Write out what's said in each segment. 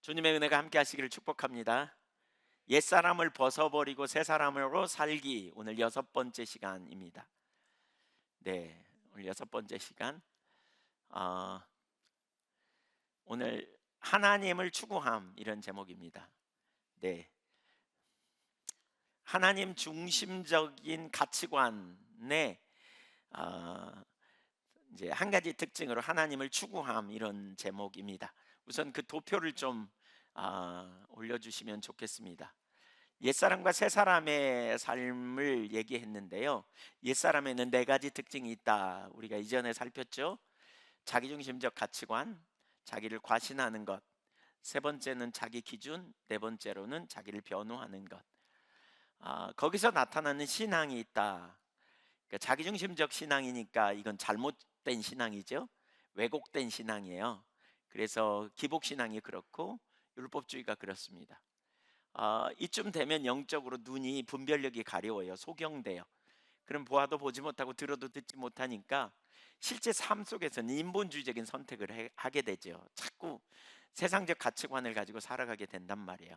주님의 은혜가 함께 하시기를 축복합니다. 옛사람을 벗어버리고 새 사람으로 살기, 오늘 6번째 시간입니다. 네, 오늘 6번째 시간. 어, 오늘 하나님을 추구함, 이런 제목입니다. 네, 하나님 중심적인 가치관의 이제 한 가지 특징으로 하나님을 추구함, 이런 제목입니다. 우선 그 도표를 좀 올려주시면 좋겠습니다. 옛사람과 새사람의 삶을 얘기했는데요. 옛사람에는 네 가지 특징이 있다. 우리가 이전에 살폈죠. 자기중심적 가치관, 자기를 과신하는 것, 세 번째는 자기 기준, 네 번째로는 자기를 변호하는 것. 거기서 나타나는 신앙이 있다. 그러니까 자기중심적 신앙이니까 이건 잘못된 신앙이죠. 왜곡된 신앙이에요. 그래서 기복신앙이 그렇고 율법주의가 그렇습니다. 이쯤 되면 영적으로 눈이 분별력이 가려워요. 소경돼요. 그럼 보아도 보지 못하고 들어도 듣지 못하니까 실제 삶 속에서는 인본주의적인 선택을 하게 되죠. 자꾸 세상적 가치관을 가지고 살아가게 된단 말이에요.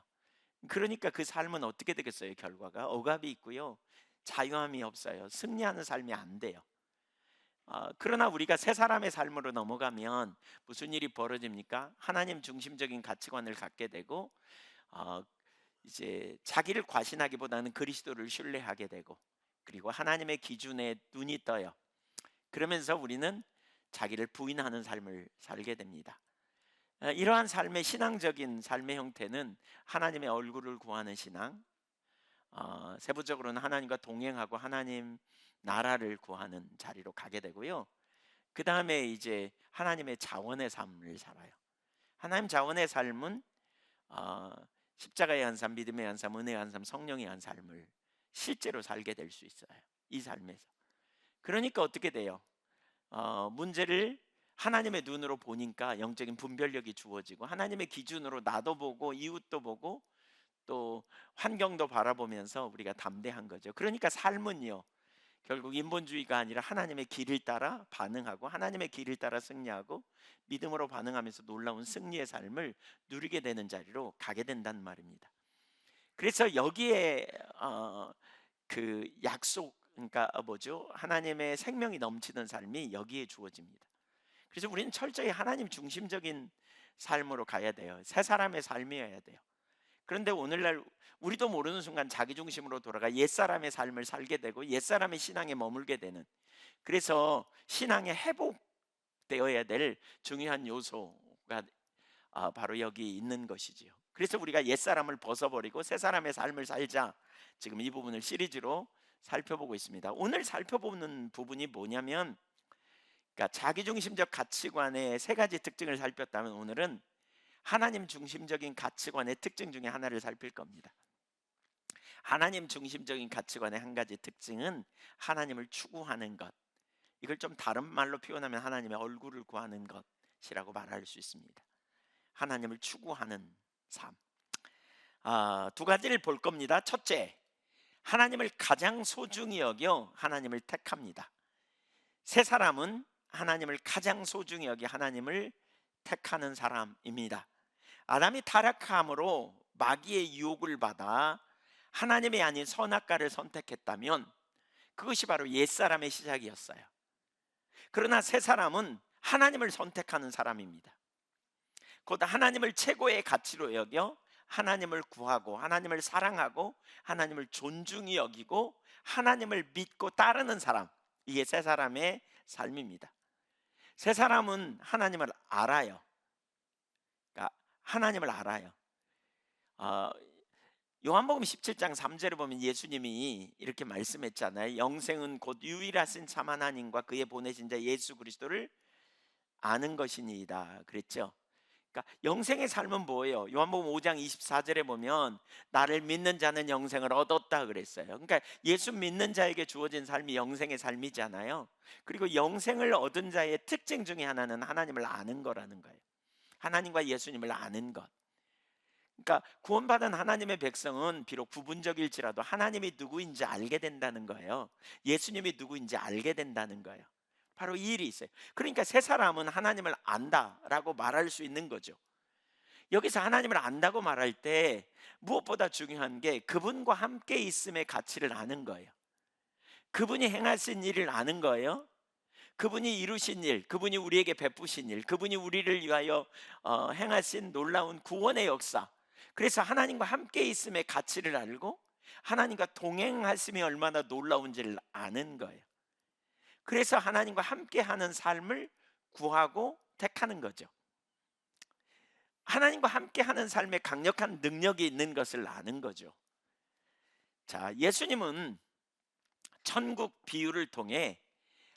그러니까 그 삶은 어떻게 되겠어요? 결과가 억압이 있고요, 자유함이 없어요. 승리하는 삶이 안 돼요. 그러나 우리가 새 사람의 삶으로 넘어가면 무슨 일이 벌어집니까? 하나님 중심적인 가치관을 갖게 되고 어, 이제 자기를 과신하기보다는 그리스도를 신뢰하게 되고, 그리고 하나님의 기준에 눈이 떠요. 그러면서 우리는 자기를 부인하는 삶을 살게 됩니다. 이러한 삶의 신앙적인 삶의 형태는 하나님의 얼굴을 구하는 신앙, 세부적으로는 하나님과 동행하고 하나님 나라를 구하는 자리로 가게 되고요. 그 다음에 이제 하나님의 자원의 삶을 살아요. 하나님 자원의 삶은 어, 십자가의 한 삶, 믿음의 한 삶, 은혜의 한 삶, 성령의 한 삶을 실제로 살게 될 수 있어요. 이 삶에서. 그러니까 어떻게 돼요? 문제를 하나님의 눈으로 보니까 영적인 분별력이 주어지고, 하나님의 기준으로 나도 보고 이웃도 보고 또 환경도 바라보면서 우리가 담대한 거죠. 그러니까 삶은요, 결국 인본주의가 아니라 하나님의 길을 따라 반응하고 하나님의 길을 따라 승리하고 믿음으로 반응하면서 놀라운 승리의 삶을 누리게 되는 자리로 가게 된다는 말입니다. 그래서 여기에 그 약속, 그러니까 뭐죠? 하나님의 생명이 넘치는 삶이 여기에 주어집니다. 그래서 우리는 철저히 하나님 중심적인 삶으로 가야 돼요. 새 사람의 삶이어야 돼요. 그런데 오늘날 우리도 모르는 순간 자기 중심으로 돌아가 옛사람의 삶을 살게 되고 옛사람의 신앙에 머물게 되는, 그래서 신앙에 회복되어야 될 중요한 요소가 바로 여기 있는 것이지요. 그래서 우리가 옛사람을 벗어버리고 새사람의 삶을 살자, 지금 이 부분을 시리즈로 살펴보고 있습니다. 오늘 살펴보는 부분이 뭐냐면, 그러니까 자기중심적 가치관의 세 가지 특징을 살폈다면 오늘은 하나님 중심적인 가치관의 특징 중에 하나를 살필 겁니다. 하나님 중심적인 가치관의 한 가지 특징은 하나님을 추구하는 것. 이걸 좀 다른 말로 표현하면 하나님의 얼굴을 구하는 것이라고 말할 수 있습니다. 하나님을 추구하는 삶. 두 가지를 볼 겁니다. 첫째, 하나님을 가장 소중히 여겨 하나님을 택합니다. 세 사람은 하나님을 가장 소중히 여기 하나님을 택하는 사람입니다. 아담이 타락함으로 마귀의 유혹을 받아 하나님이 아닌 선악과를 선택했다면 그것이 바로 옛사람의 시작이었어요. 그러나 새 사람은 하나님을 선택하는 사람입니다. 곧 하나님을 최고의 가치로 여겨 하나님을 구하고 하나님을 사랑하고 하나님을 존중히 여기고 하나님을 믿고 따르는 사람, 이게 새 사람의 삶입니다. 새 사람은 하나님을 알아요. 그러니까 하나님을 알아요. 요한복음 17장 3절에 보면 예수님이 이렇게 말씀했잖아요. 영생은 곧 유일하신 참 하나님과 그의 보내신 자 예수 그리스도를 아는 것이니이다 그랬죠. 그러니까 영생의 삶은 뭐예요? 요한복음 5장 24절에 보면 나를 믿는 자는 영생을 얻었다 그랬어요. 그러니까 예수 믿는 자에게 주어진 삶이 영생의 삶이잖아요. 그리고 영생을 얻은 자의 특징 중에 하나는 하나님을 아는 거라는 거예요. 하나님과 예수님을 아는 것. 그러니까 구원받은 하나님의 백성은 비록 부분적일지라도 하나님이 누구인지 알게 된다는 거예요. 예수님이 누구인지 알게 된다는 거예요. 바로 이 일이 있어요. 그러니까 새 사람은 하나님을 안다라고 말할 수 있는 거죠. 여기서 하나님을 안다고 말할 때 무엇보다 중요한 게 그분과 함께 있음의 가치를 아는 거예요. 그분이 행하신 일을 아는 거예요. 그분이 이루신 일, 그분이 우리에게 베푸신 일, 그분이 우리를 위하여 행하신 놀라운 구원의 역사. 그래서 하나님과 함께 있음의 가치를 알고 하나님과 동행하심이 얼마나 놀라운지를 아는 거예요. 그래서 하나님과 함께하는 삶을 구하고 택하는 거죠. 하나님과 함께하는 삶에 강력한 능력이 있는 것을 아는 거죠. 자, 예수님은 천국 비유를 통해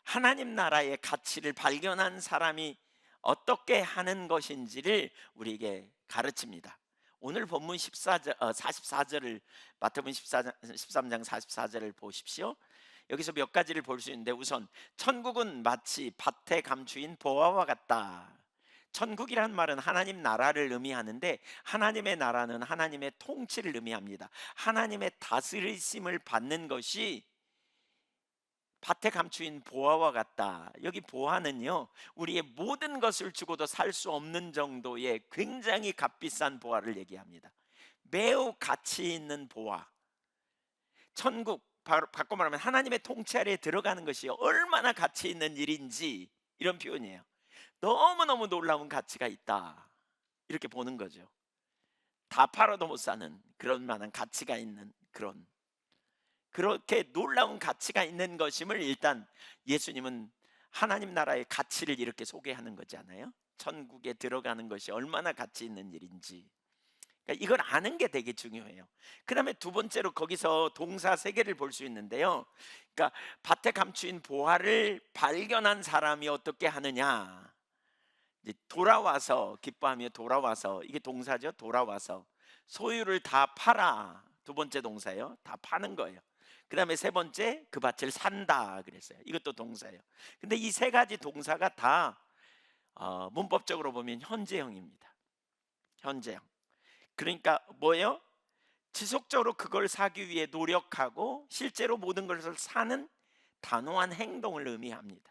하나님 나라의 가치를 발견한 사람이 어떻게 하는 것인지를 우리에게 가르칩니다. 오늘 본문 44절을 마태복음 13장 44절을 보십시오. 여기서 몇 가지를 볼 수 있는데, 우선 천국은 마치 밭에 감추인 보화와 같다. 천국이란 말은 하나님 나라를 의미하는데, 하나님의 나라는 하나님의 통치를 의미합니다. 하나님의 다스리심을 받는 것이 밭에 감추인 보화와 같다. 여기 보화는요, 우리의 모든 것을 주고도 살 수 없는 정도의 굉장히 값비싼 보화를 얘기합니다. 매우 가치 있는 보화. 천국, 바꿔 말하면 하나님의 통치 아래에 들어가는 것이 얼마나 가치 있는 일인지, 이런 표현이에요. 너무너무 놀라운 가치가 있다, 이렇게 보는 거죠. 다 팔아도 못 사는 그런 만한 가치가 있는, 그렇게 놀라운 가치가 있는 것임을 일단 예수님은 하나님 나라의 가치를 이렇게 소개하는 거잖아요. 천국에 들어가는 것이 얼마나 가치 있는 일인지. 그러니까 이걸 아는 게 되게 중요해요. 그 다음에 두 번째로 거기서 동사 세 개를 볼 수 있는데요. 그러니까 밭에 감추인 보화를 발견한 사람이 어떻게 하느냐. 이제 돌아와서, 기뻐하며 돌아와서, 이게 동사죠. 돌아와서 소유를 다 팔아. 두 번째 동사예요. 다 파는 거예요. 그 다음에 세 번째, 그 밭을 산다 그랬어요. 이것도 동사예요. 근데 이 세 가지 동사가 다 문법적으로 보면 현재형입니다. 현재형. 그러니까 뭐예요? 지속적으로 그걸 사기 위해 노력하고 실제로 모든 것을 사는 단호한 행동을 의미합니다.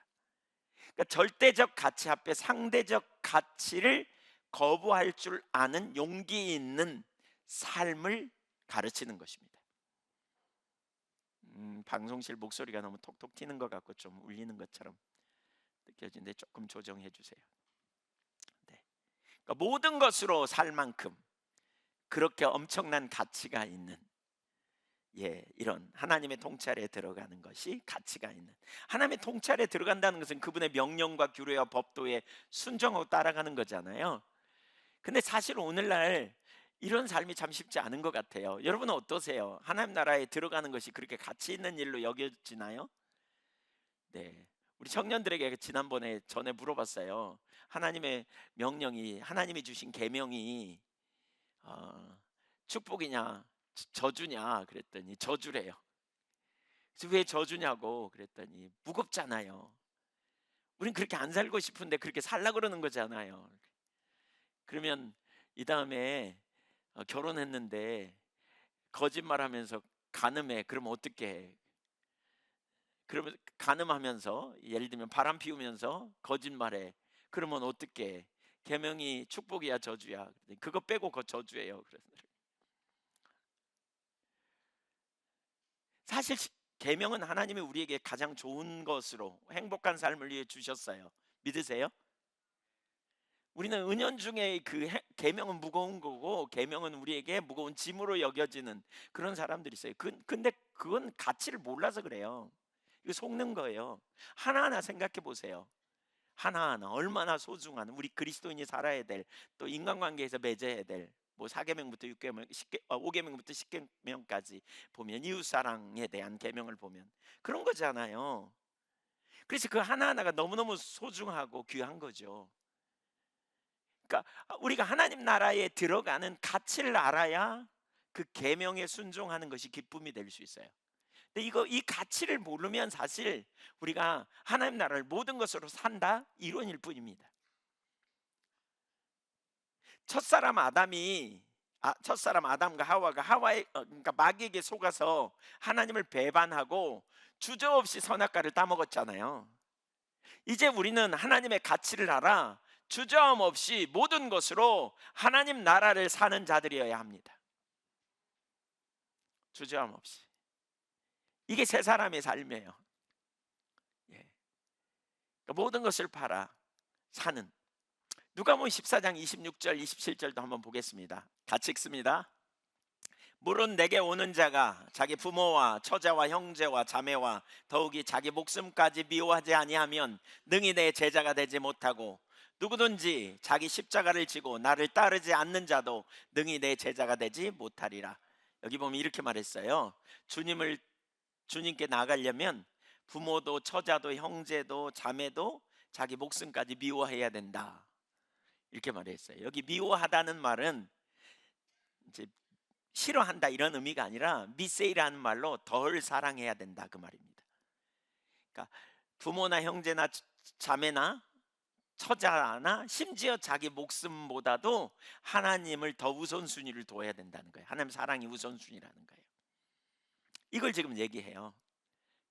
그러니까 절대적 가치 앞에 상대적 가치를 거부할 줄 아는 용기 있는 삶을 가르치는 것입니다. 방송실 목소리가 너무 톡톡 튀는 것 같고 좀 울리는 것처럼 느껴지는데 조금 조정해 주세요. 네. 그러니까 모든 것으로 살 만큼 그렇게 엄청난 가치가 있는, 이런 하나님의 통찰에 들어가는 것이 가치가 있는, 하나님의 통찰에 들어간다는 것은 그분의 명령과 규례와 법도에 순종하고 따라가는 거잖아요. 근데 사실 오늘날 이런 삶이 참 쉽지 않은 것 같아요. 여러분은 어떠세요? 하나님 나라에 들어가는 것이 그렇게 가치 있는 일로 여겨지나요? 네, 우리 청년들에게 지난번에 전에 물어봤어요. 하나님의 명령이, 하나님이 주신 계명이 축복이냐 저주냐 그랬더니 저주래요. 그래서 왜 저주냐고 그랬더니 무겁잖아요. 우린 그렇게 안 살고 싶은데 그렇게 살라 그러는 거잖아요. 그러면 이 다음에 결혼했는데 거짓말하면서 간음해. 그러면 어떻게 해? 그러면 간음하면서 예를 들면 바람 피우면서 거짓말해. 그러면 어떻게 해? 계명이 축복이야 저주야? 그거 빼고 그거 저주예요. 그래서 사실 계명은 하나님이 우리에게 가장 좋은 것으로 행복한 삶을 위해 주셨어요. 믿으세요? 우리는 은연중에 그 계명은 무거운 거고 계명은 우리에게 무거운 짐으로 여겨지는 그런 사람들이 있어요. 근데 그건 가치를 몰라서 그래요. 이거 속는 거예요. 하나하나 생각해 보세요. 하나하나 얼마나 소중한, 우리 그리스도인이 살아야 될, 또 인간관계에서 맺어야 될, 뭐 4계명부터 6계명, 5계명부터 10계명까지 보면 이웃 사랑에 대한 계명을 보면 그런 거잖아요. 그래서 그 하나하나가 너무너무 소중하고 귀한 거죠. 그러니까 우리가 하나님 나라에 들어가는 가치를 알아야 그 계명에 순종하는 것이 기쁨이 될 수 있어요. 근데 이 가치를 모르면 사실 우리가 하나님 나라를 모든 것으로 산다 이론일 뿐입니다. 첫사람 아담과 하와가 그러니까 마귀에게 속아서 하나님을 배반하고 주저없이 선악과를 따먹었잖아요. 이제 우리는 하나님의 가치를 알아 주저함 없이 모든 것으로 하나님 나라를 사는 자들이어야 합니다. 주저함 없이. 이게 새 사람의 삶이에요. 예. 그러니까 모든 것을 팔아 사는. 누가복음 14장 26절 27절도 한번 보겠습니다. 같이 읽습니다. 물은 내게 오는 자가 자기 부모와 처자와 형제와 자매와 더욱이 자기 목숨까지 미워하지 아니하면 능히 내 제자가 되지 못하고, 누구든지 자기 십자가를 지고 나를 따르지 않는 자도 능히 내 제자가 되지 못하리라. 여기 보면 이렇게 말했어요. 주님께 나가려면 부모도 처자도 형제도 자매도 자기 목숨까지 미워해야 된다, 이렇게 말했어요. 여기 미워하다는 말은 이제 싫어한다 이런 의미가 아니라 미세이라는 말로 덜 사랑해야 된다, 그 말입니다. 그러니까 부모나 형제나 자매나 처자나 심지어 자기 목숨보다도 하나님을 더 우선순위를 둬야 된다는 거예요. 하나님 사랑이 우선순위라는 거예요. 이걸 지금 얘기해요.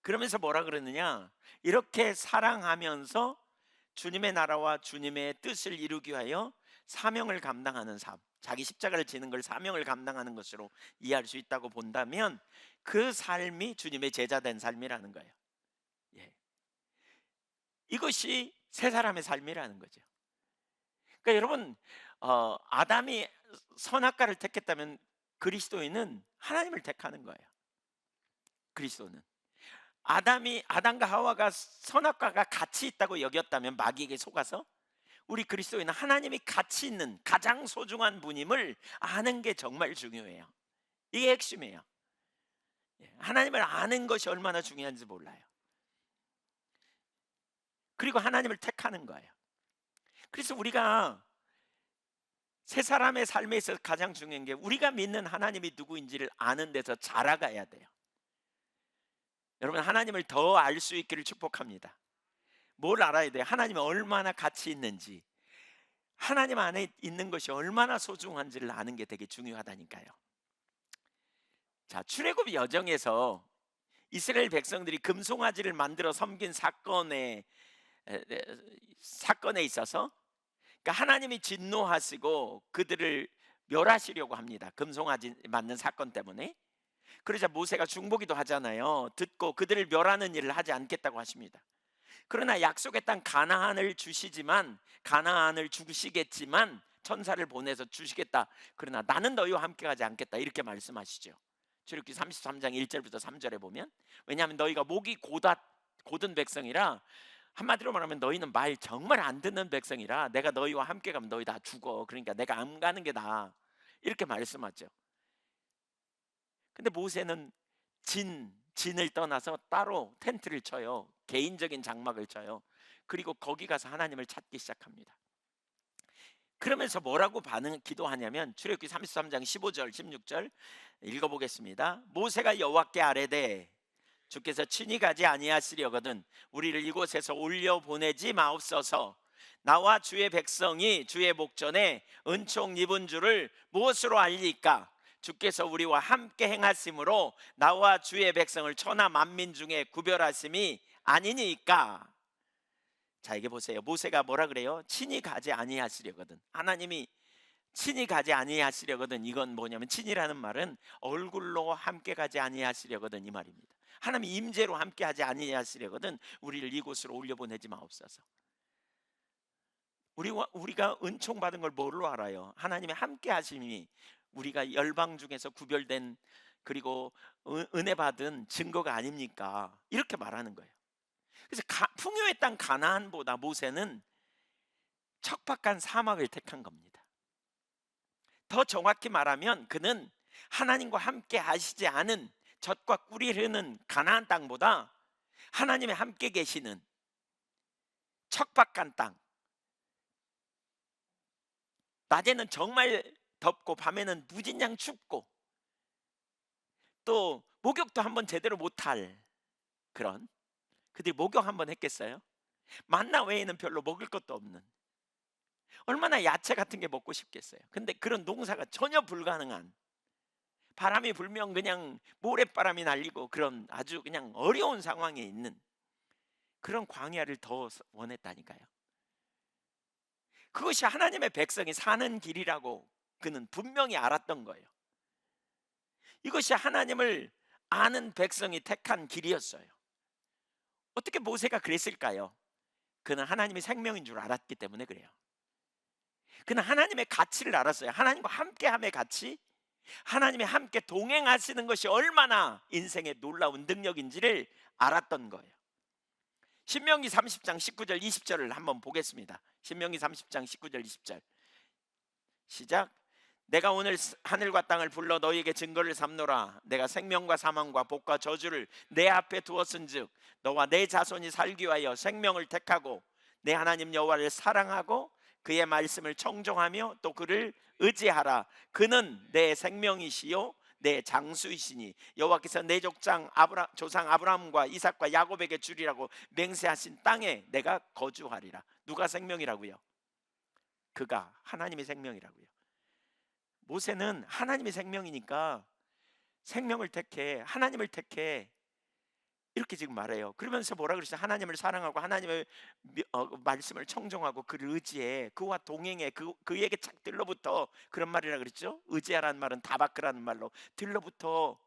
그러면서 뭐라 그러느냐, 이렇게 사랑하면서 주님의 나라와 주님의 뜻을 이루기 위하여 사명을 감당하는 삶, 자기 십자가를 지는 걸 사명을 감당하는 것으로 이해할 수 있다고 본다면 그 삶이 주님의 제자된 삶이라는 거예요. 예. 이것이 새 사람의 삶이라는 거죠. 그러니까 여러분, 아담이 선악과를 택했다면 그리스도인은 하나님을 택하는 거예요. 그리스도는 아담과 하와가 선악과가 가치 있다고 여겼다면, 마귀에게 속아서, 우리 그리스도인은 하나님이 가치 있는 가장 소중한 분임을 아는 게 정말 중요해요. 이게 핵심이에요. 하나님을 아는 것이 얼마나 중요한지 몰라요. 그리고 하나님을 택하는 거예요. 그래서 우리가 새 사람의 삶에 있어서 가장 중요한 게 우리가 믿는 하나님이 누구인지를 아는 데서 자라가야 돼요. 여러분, 하나님을 더 알 수 있기를 축복합니다. 뭘 알아야 돼요? 하나님이 얼마나 가치 있는지, 하나님 안에 있는 것이 얼마나 소중한지를 아는 게 되게 중요하다니까요. 자, 출애굽 여정에서 이스라엘 백성들이 금송아지를 만들어 섬긴 사건에 있어서, 그러니까 하나님이 진노하시고 그들을 멸하시려고 합니다. 금송아지 만든 사건 때문에. 그러자 모세가 중보기도 하잖아요. 듣고 그들을 멸하는 일을 하지 않겠다고 하십니다. 그러나 약속의 땅 가나안을 주시겠지만 천사를 보내서 주시겠다. 그러나 나는 너희와 함께 가지 않겠다, 이렇게 말씀하시죠. 출애굽기 33장 1절부터 3절에 보면, 왜냐하면 너희가 목이 곧은 백성이라, 한마디로 말하면 너희는 말 정말 안 듣는 백성이라 내가 너희와 함께 가면 너희 다 죽어. 그러니까 내가 안 가는 게 나아, 이렇게 말씀하죠. 근데 모세는 진을 떠나서 따로 텐트를 쳐요. 개인적인 장막을 쳐요. 그리고 거기 가서 하나님을 찾기 시작합니다. 그러면서 뭐라고 기도하냐면, 출애굽기 33장 15절 16절 읽어보겠습니다. 모세가 여호와께 아뢰되, 주께서 친히 가지 아니하시려거든 우리를 이곳에서 올려 보내지 마옵소서. 나와 주의 백성이 주의 목전에 은총 입은 줄을 무엇으로 알리까? 주께서 우리와 함께 행하심으로 나와 주의 백성을 천하 만민 중에 구별하심이 아니니까. 자, 이게 보세요. 모세가 뭐라 그래요? 친히 가지 아니하시려거든. 하나님이 친히 가지 아니하시려거든. 이건 뭐냐면, 친이라는 말은 얼굴로 함께 가지 아니하시려거든, 이 말입니다. 하나님 임재로 함께 하지 아니하시려거든 우리를 이곳으로 올려보내지 마옵소서. 우리가 은총 받은 걸 뭘로 알아요? 하나님의 함께 하심이 우리가 열방 중에서 구별된, 그리고 은혜 받은 증거가 아닙니까? 이렇게 말하는 거예요. 그래서 풍요의 땅 가나안보다 모세는 척박한 사막을 택한 겁니다. 더 정확히 말하면 그는 하나님과 함께 하시지 않은 젖과 꿀이 흐르는 가나안 땅보다 하나님의 함께 계시는 척박한 땅, 낮에는 정말 덥고 밤에는 무진장 춥고 또 목욕도 한번 제대로 못할 그런, 그들이 목욕 한번 했겠어요? 만나 외에는 별로 먹을 것도 없는, 얼마나 야채 같은 게 먹고 싶겠어요. 근데 그런 농사가 전혀 불가능한, 바람이 불면 그냥 모래바람이 날리고 그런 아주 그냥 어려운 상황에 있는 그런 광야를 더 원했다니까요. 그것이 하나님의 백성이 사는 길이라고 그는 분명히 알았던 거예요. 이것이 하나님을 아는 백성이 택한 길이었어요. 어떻게 모세가 그랬을까요? 그는 하나님이 생명인 줄 알았기 때문에 그래요. 그는 하나님의 가치를 알았어요. 하나님과 함께함의 가치, 하나님이 함께 동행하시는 것이 얼마나 인생의 놀라운 능력인지를 알았던 거예요. 신명기 30장 19절 20절을 한번 보겠습니다. 신명기 30장 19절 20절 시작. 내가 오늘 하늘과 땅을 불러 너희에게 증거를 삼노라. 내가 생명과 사망과 복과 저주를 내 앞에 두었은즉 너와 내 자손이 살기 위하여 생명을 택하고 내 하나님 여호와를 사랑하고 그의 말씀을 청종하며 또 그를 의지하라. 그는 내 생명이시요 내 장수이시니 여호와께서 내 조상 아브라함과 이삭과 야곱에게 주리라고 맹세하신 땅에 내가 거주하리라. 누가 생명이라고요? 그가 하나님의 생명이라고요. 모세는 하나님의 생명이니까 생명을 택해, 하나님을 택해, 이렇게 지금 말해요. 그러면서 뭐라 그러죠? 하나님을 사랑하고 하나님의 말씀을 청종하고 그를 의지해, 그와 동행해, 그에게 착 들러붙어. 그런 말이라 그랬죠. 의지하라는 말은 다바크라는 말로 들러붙어.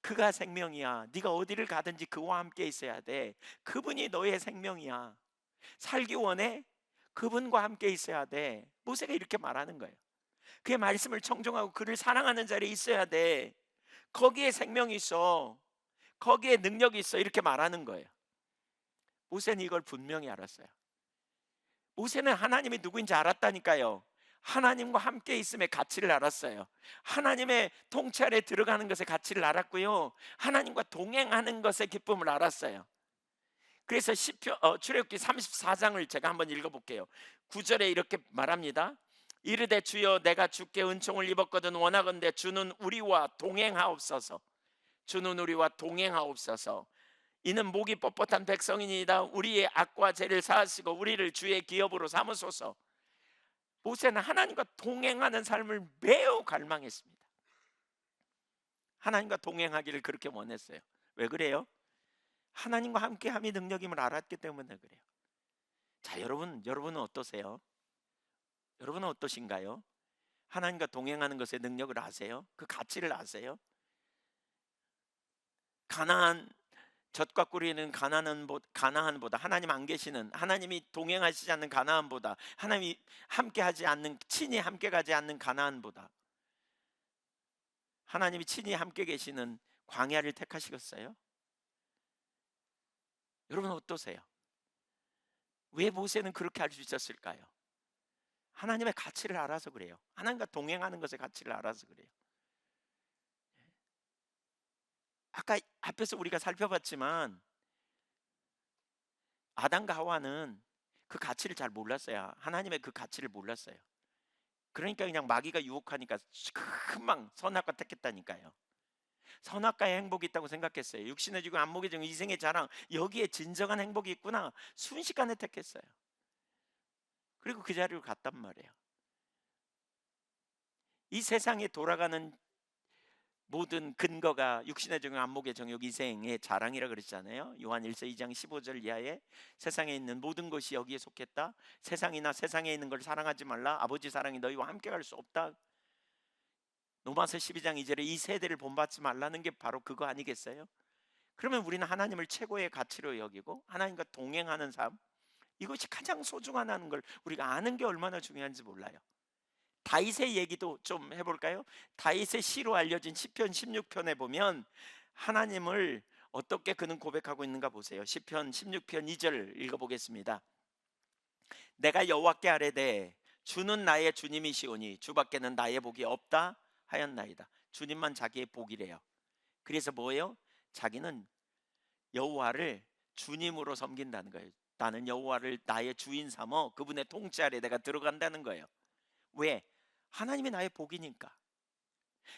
그가 생명이야. 네가 어디를 가든지 그와 함께 있어야 돼. 그분이 너의 생명이야. 살기 원해? 그분과 함께 있어야 돼. 모세가 이렇게 말하는 거예요. 그의 말씀을 청종하고 그를 사랑하는 자리에 있어야 돼. 거기에 생명이 있어. 거기에 능력이 있어. 이렇게 말하는 거예요. 모세는 이걸 분명히 알았어요. 모세는 하나님이 누구인지 알았다니까요. 하나님과 함께 있음의 가치를 알았어요. 하나님의 통치 아래 들어가는 것의 가치를 알았고요, 하나님과 동행하는 것의 기쁨을 알았어요. 그래서 출애굽기 34장을 제가 한번 읽어볼게요. 9절에 이렇게 말합니다. 이르되 주여 내가 주께 은총을 입었거든 원하건대 주는 우리와 동행하옵소서. 주는 우리와 동행하옵소서. 이는 목이 뻣뻣한 백성이니이다. 우리의 악과 죄를 사하시고 우리를 주의 기업으로 삼으소서. 모세는 하나님과 동행하는 삶을 매우 갈망했습니다. 하나님과 동행하기를 그렇게 원했어요. 왜 그래요? 하나님과 함께함이 능력임을 알았기 때문에 그래요. 자, 여러분은 어떠세요? 여러분은 어떠신가요? 하나님과 동행하는 것의 능력을 아세요? 그 가치를 아세요? 가나안, 젖과 꿀이는 가나안보다, 하나님 안 계시는, 하나님이 동행하시지 않는 가나안보다, 하나님이 함께하지 않는, 친히 함께 가지 않는 가나안보다 하나님이 친히 함께 계시는 광야를 택하시겠어요? 여러분 어떠세요? 왜 모세는 그렇게 할 수 있었을까요? 하나님의 가치를 알아서 그래요. 하나님과 동행하는 것의 가치를 알아서 그래요. 아까 앞에서 우리가 살펴봤지만 아담과 하와는 그 가치를 잘 몰랐어요. 하나님의 그 가치를 몰랐어요. 그러니까 그냥 마귀가 유혹하니까 금방 선악과 택했다니까요. 선악과의 행복이 있다고 생각했어요. 육신의 지금 안목의 정 이생의 자랑, 여기에 진정한 행복이 있구나. 순식간에 택했어요. 그리고 그 자리로 갔단 말이에요. 이 세상에 돌아가는 모든 근거가 육신의 정욕, 안목의 정욕, 이생의 자랑이라 그랬잖아요. 요한 1서 2장 15절 이하에 세상에 있는 모든 것이 여기에 속했다. 세상이나 세상에 있는 걸 사랑하지 말라. 아버지 사랑이 너희와 함께 갈 수 없다. 로마서 12장 2절에 이 세대를 본받지 말라는 게 바로 그거 아니겠어요? 그러면 우리는 하나님을 최고의 가치로 여기고 하나님과 동행하는 삶, 이것이 가장 소중하다는 걸 우리가 아는 게 얼마나 중요한지 몰라요. 다윗의 얘기도 좀 해볼까요? 다윗의 시로 알려진 시편 16편에 보면 하나님을 어떻게 그는 고백하고 있는가 보세요. 시편 16편 2절 읽어보겠습니다. 내가 여호와께 아뢰되 주는 나의 주님이시오니 주밖에는 나의 복이 없다 하였나이다. 주님만 자기의 복이래요. 그래서 뭐예요? 자기는 여호와를 주님으로 섬긴다는 거예요. 나는 여호와를 나의 주인 삼어 그분의 통치 아래 내가 들어간다는 거예요. 왜? 하나님이 나의 복이니까.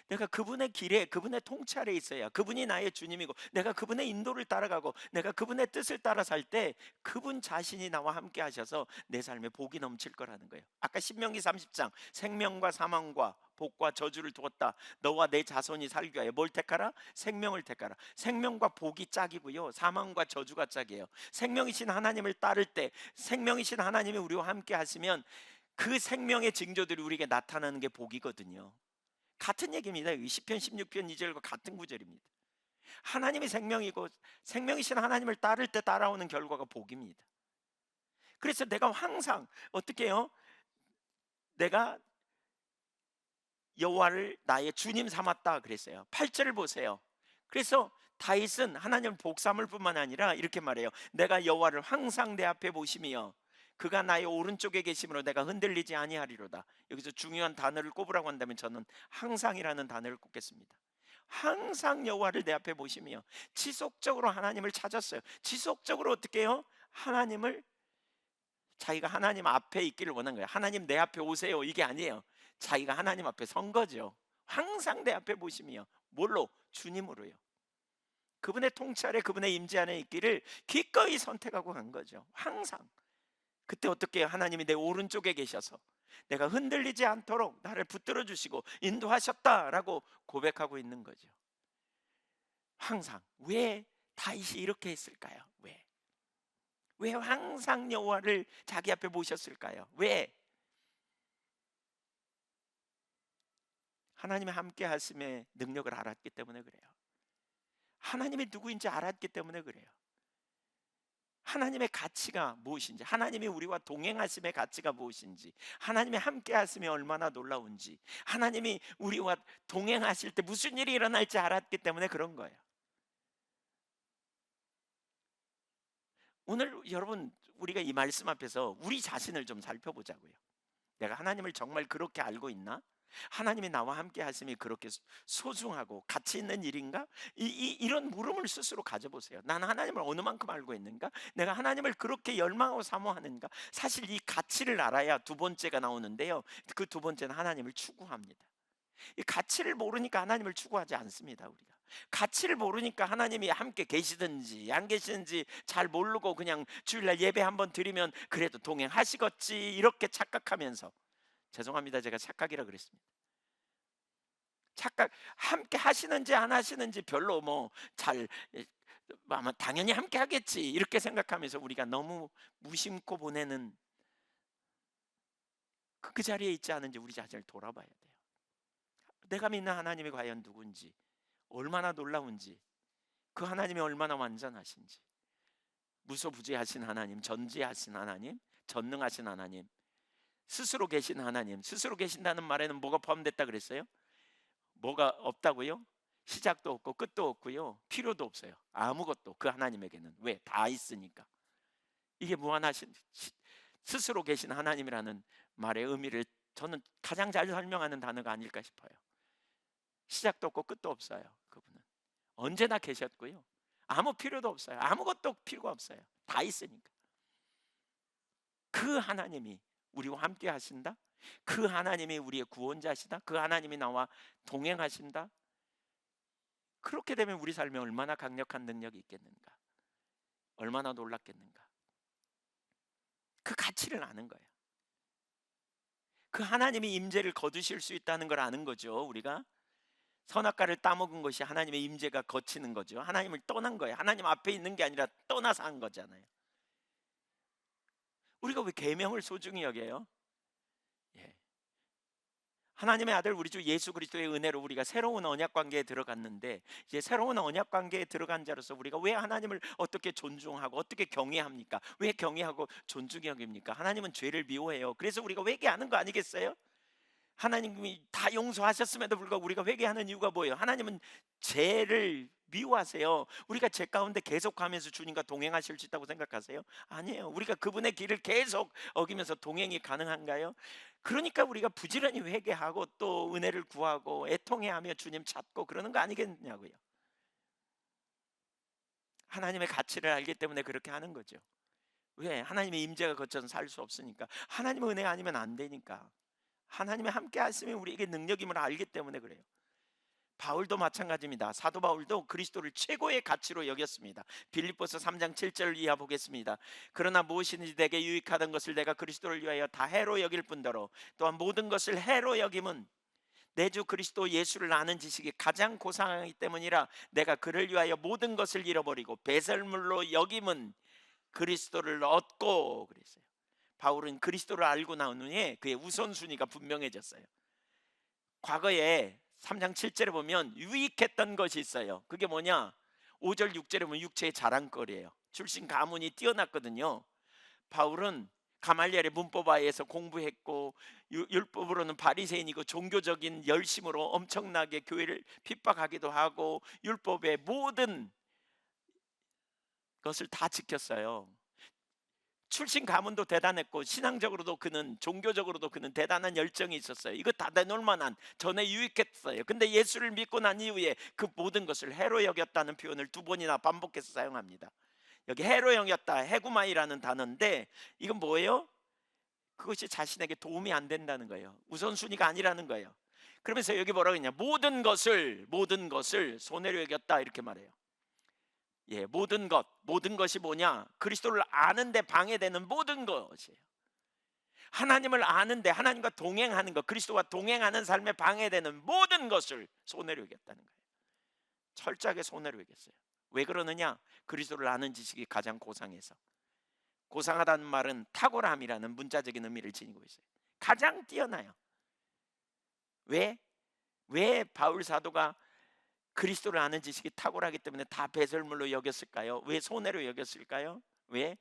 내가 그분의 길에, 그분의 통치 아래 있어야 그분이 나의 주님이고 내가 그분의 인도를 따라가고 내가 그분의 뜻을 따라 살 때 그분 자신이 나와 함께 하셔서 내 삶에 복이 넘칠 거라는 거예요. 아까 신명기 30장 생명과 사망과 복과 저주를 두었다. 너와 내 자손이 살기 위하여 뭘 택하라? 생명을 택하라. 생명과 복이 짝이고요, 사망과 저주가 짝이에요. 생명이신 하나님을 따를 때, 생명이신 하나님이 우리와 함께 하시면 그 생명의 징조들이 우리에게 나타나는 게 복이거든요. 같은 얘기입니다. 시편 16편 2절과 같은 구절입니다. 하나님이 생명이고 생명이신 하나님을 따를 때 따라오는 결과가 복입니다. 그래서 내가 항상 어떻게 해요? 내가 여호와를 나의 주님 삼았다 그랬어요. 8절을 보세요. 그래서 다윗은 하나님을 복삼을 뿐만 아니라 이렇게 말해요. 내가 여호와를 항상 내 앞에 보시며 그가 나의 오른쪽에 계심으로 내가 흔들리지 아니하리로다. 여기서 중요한 단어를 꼽으라고 한다면 저는 항상이라는 단어를 꼽겠습니다. 항상 여호와를 내 앞에 보시며 지속적으로 하나님을 찾았어요. 지속적으로 어떻게 해요? 하나님을, 자기가 하나님 앞에 있기를 원한 거예요. 하나님 내 앞에 오세요, 이게 아니에요. 자기가 하나님 앞에 선 거죠. 항상 내 앞에 보시며 뭘로? 주님으로요. 그분의 통찰에, 그분의 임재 안에 있기를 기꺼이 선택하고 간 거죠. 항상. 그때 어떻게 해요? 하나님이 내 오른쪽에 계셔서 내가 흔들리지 않도록 나를 붙들어 주시고 인도하셨다라고 고백하고 있는 거죠. 항상. 왜 다윗이 이렇게 했을까요? 왜 항상 여호와를 자기 앞에 모셨을까요? 왜? 하나님의 함께 하심의 능력을 알았기 때문에 그래요. 하나님이 누구인지 알았기 때문에 그래요. 하나님의 가치가 무엇인지, 하나님이 우리와 동행하심의 가치가 무엇인지, 하나님의 함께 하심이 얼마나 놀라운지, 하나님이 우리와 동행하실 때 무슨 일이 일어날지 알았기 때문에 그런 거예요. 오늘 여러분, 우리가 이 말씀 앞에서 우리 자신을 좀 살펴보자고요. 내가 하나님을 정말 그렇게 알고 있나? 하나님이 나와 함께 하심이 그렇게 소중하고 가치 있는 일인가? 이런 물음을 스스로 가져보세요. 나는 하나님을 어느 만큼 알고 있는가? 내가 하나님을 그렇게 열망하고 사모하는가? 사실 이 가치를 알아야 두 번째가 나오는데요, 그 두 번째는 하나님을 추구합니다. 이 가치를 모르니까 하나님을 추구하지 않습니다. 우리가 가치를 모르니까 하나님이 함께 계시든지 안 계시든지 잘 모르고 그냥 주일날 예배 한번 드리면 그래도 동행하시겠지 이렇게 착각하면서, 죄송합니다, 제가 착각이라 그랬습니다. 착각, 함께 하시는지 안 하시는지 별로 잘 아마 당연히 함께 하겠지 이렇게 생각하면서 우리가 너무 무심코 보내는 그 자리에 있지 않은지 우리 자신을 돌아봐야 돼요. 내가 믿는 하나님이 과연 누군지, 얼마나 놀라운지, 그 하나님이 얼마나 완전하신지, 무소부지하신 하나님, 전지하신 하나님, 전능하신 하나님, 스스로 계신 하나님. 스스로 계신다는 말에는 뭐가 포함됐다 그랬어요? 뭐가 없다고요? 시작도 없고 끝도 없고요, 필요도 없어요. 아무것도 그 하나님에게는. 왜? 다 있으니까. 이게 무한하신, 스스로 계신 하나님이라는 말의 의미를 저는 가장 잘 설명하는 단어가 아닐까 싶어요. 시작도 없고 끝도 없어요. 그분은 언제나 계셨고요, 아무 필요도 없어요. 아무것도 필요가 없어요. 다 있으니까. 그 하나님이 우리와 함께 하신다? 그 하나님이 우리의 구원자시다? 그 하나님이 나와 동행하신다? 그렇게 되면 우리 삶에 얼마나 강력한 능력이 있겠는가? 얼마나 놀랍겠는가? 그 가치를 아는 거예요. 그 하나님이 임재를 거두실 수 있다는 걸 아는 거죠. 우리가 선악과를 따먹은 것이 하나님의 임재가 거치는 거죠. 하나님을 떠난 거예요. 하나님 앞에 있는 게 아니라 떠나서 한 거잖아요. 우리가 왜 계명을 소중히 여겨요? 예. 하나님의 아들 우리 주 예수 그리스도의 은혜로 우리가 새로운 언약 관계에 들어갔는데, 이제 새로운 언약 관계에 들어간 자로서 우리가 왜 하나님을 어떻게 존중하고 어떻게 경외합니까? 왜 경외하고 존중히 여깁니까? 하나님은 죄를 미워해요. 그래서 우리가 회개하는 거 아니겠어요? 하나님이 다 용서하셨음에도 불구하고 우리가 회개하는 이유가 뭐예요? 하나님은 죄를 미워하세요. 우리가 죄 가운데 계속 가면서 주님과 동행하실 수 있다고 생각하세요? 아니에요. 우리가 그분의 길을 계속 어기면서 동행이 가능한가요? 그러니까 우리가 부지런히 회개하고 또 은혜를 구하고 애통해하며 주님 찾고 그러는 거 아니겠냐고요. 하나님의 가치를 알기 때문에 그렇게 하는 거죠. 왜? 하나님의 임재가 거쳐서 살 수 없으니까. 하나님의 은혜가 아니면 안 되니까. 하나님의 함께 하심이 우리에게 능력임을 알기 때문에 그래요. 바울도 마찬가지입니다. 사도 바울도 그리스도를 최고의 가치로 여겼습니다. 빌립보서 3장 7절 이하 보겠습니다. 그러나 무엇이든지 내게 유익하던 것을 내가 그리스도를 위하여 다 해로 여길 뿐더러 또한 모든 것을 해로 여김은 내 주 그리스도 예수를 아는 지식이 가장 고상하기 때문이라. 내가 그를 위하여 모든 것을 잃어버리고 배설물로 여김은 그리스도를 얻고 그랬어요. 바울은 그리스도를 알고 난 후에 그의 우선순위가 분명해졌어요. 과거에 3장 7절에 보면 유익했던 것이 있어요. 그게 뭐냐? 5절 6절에 보면 육체의 자랑거리예요. 출신 가문이 뛰어났거든요. 바울은 가말리엘의 문법아에서 공부했고 율법으로는 바리새인이고 종교적인 열심으로 엄청나게 교회를 핍박하기도 하고 율법의 모든 것을 다 지켰어요. 출신 가문도 대단했고 신앙적으로도 그는, 종교적으로도 그는 대단한 열정이 있었어요. 이거 다 내놓을 만한, 전에 유익했어요. 근데 예수를 믿고 난 이후에 그 모든 것을 해로 여겼다는 표현을 2번이나 반복해서 사용합니다. 여기 해로 여겼다, 해구마이라는 단어인데 이건 뭐예요? 그것이 자신에게 도움이 안 된다는 거예요. 우선순위가 아니라는 거예요. 그러면서 여기 뭐라고 했냐? 모든 것을 손해로 여겼다, 이렇게 말해요. 예, 모든 것이 뭐냐? 그리스도를 아는데 방해되는 모든 것이에요. 하나님을 아는데, 하나님과 동행하는 것, 그리스도와 동행하는 삶에 방해되는 모든 것을 손해로 여겼다는 거예요. 철저하게 손해로 여겼어요. 왜 그러느냐? 그리스도를 아는 지식이 가장 고상해서. 고상하다는 말은 탁월함이라는 문자적인 의미를 지니고 있어요. 가장 뛰어나요. 왜 바울 사도가 그리스도를 아는 지식이 탁월하기 때문에 다 배설물로 여겼을까요? 왜 손해로 여겼을까요? 왜?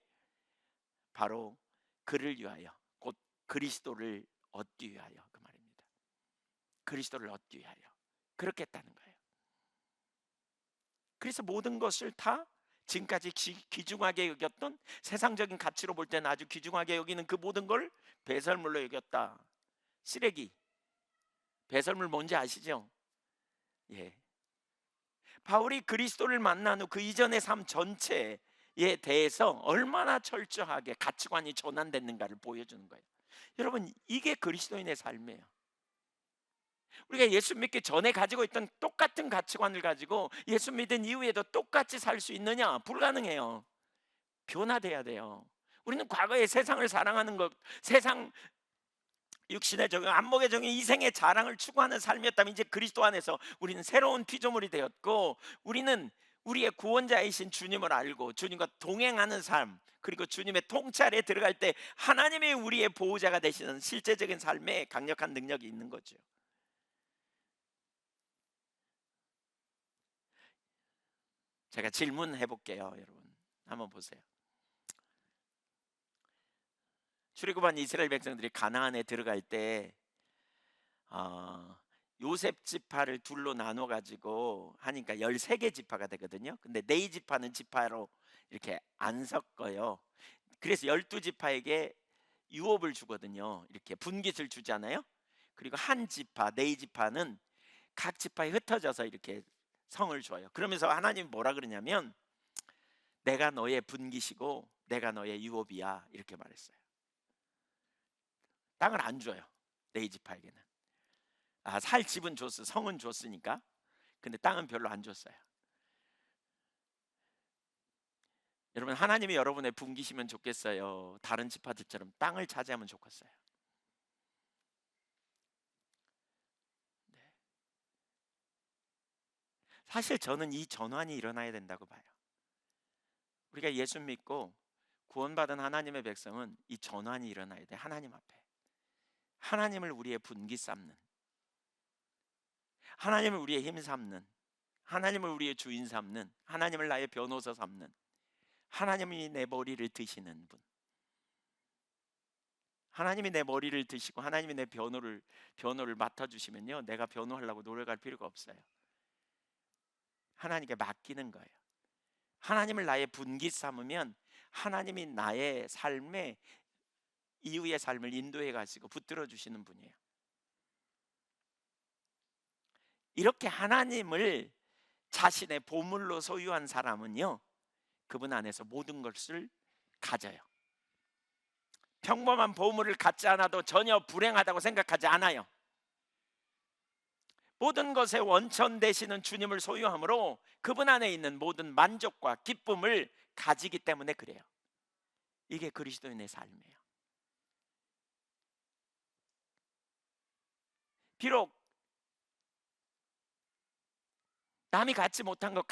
바로 그를 위하여, 곧 그리스도를 얻기 위하여, 그 말입니다. 그리스도를 얻기 위하여 그렇게 했다는 거예요. 그래서 모든 것을 다 지금까지 귀중하게 여겼던, 세상적인 가치로 볼 때는 아주 귀중하게 여기는 그 모든 걸 배설물로 여겼다. 쓰레기. 배설물 뭔지 아시죠? 예. 바울이 그리스도를 만난 후 그 이전의 삶 전체에 대해서 얼마나 철저하게 가치관이 전환됐는가를 보여주는 거예요. 여러분, 이게 그리스도인의 삶이에요. 우리가 예수 믿기 전에 가지고 있던 똑같은 가치관을 가지고 예수 믿은 이후에도 똑같이 살 수 있느냐? 불가능해요. 변화돼야 돼요. 우리는 과거에 세상을 사랑하는 것, 세상 육신의 정욕, 안목의 정욕, 이생의 자랑을 추구하는 삶이었다면 이제 그리스도 안에서 우리는 새로운 피조물이 되었고, 우리는 우리의 구원자이신 주님을 알고 주님과 동행하는 삶, 그리고 주님의 통찰에 들어갈 때 하나님이 우리의 보호자가 되시는 실제적인 삶에 강력한 능력이 있는 거죠. 제가 질문해 볼게요, 여러분. 한번 보세요. 출애굽한 이스라엘 백성들이 가나안에 들어갈 때 요셉 지파를 둘로 나눠 가지고 하니까 13개 지파가 되거든요. 근데 네 지파는 지파로 이렇게 안 섞어요. 그래서 12지파에게 유업을 주거든요. 이렇게 분깃을 주잖아요. 그리고 한 지파, 네 지파는 각 지파에 흩어져서 이렇게 성을 줘요. 그러면서 하나님이 뭐라 그러냐면 내가 너의 분깃이고 내가 너의 유업이야, 이렇게 말했어요. 땅을 안 줘요, 네 지파에게는. 살 집은 줬어, 성은 줬으니까. 근데 땅은 별로 안 줬어요. 여러분, 하나님이 여러분의 분기시면 좋겠어요? 다른 지파들처럼 땅을 차지하면 좋겠어요? 네. 사실 저는 이 전환이 일어나야 된다고 봐요. 우리가 예수 믿고 구원받은 하나님의 백성은 이 전환이 일어나야 돼. 하나님 앞에 하나님을 우리의 분기 삼는, 하나님을 우리의 힘 삼는, 하나님을 우리의 주인 삼는, 하나님을 나의 변호사 삼는, 하나님이 내 머리를 드시는 분, 하나님이 내 머리를 드시고 하나님이 내 변호를 맡아주시면요, 내가 변호하려고 노력할 필요가 없어요. 하나님께 맡기는 거예요. 하나님을 나의 분기 삼으면 하나님이 나의 삶에, 이후의 삶을 인도해 가시고 붙들어 주시는 분이에요. 이렇게 하나님을 자신의 보물로 소유한 사람은요, 그분 안에서 모든 것을 가져요. 평범한 보물을 갖지 않아도 전혀 불행하다고 생각하지 않아요. 모든 것의 원천 되시는 주님을 소유함으로 그분 안에 있는 모든 만족과 기쁨을 가지기 때문에 그래요. 이게 그리스도인의 삶이에요. 비록 남이 갖지 못한 것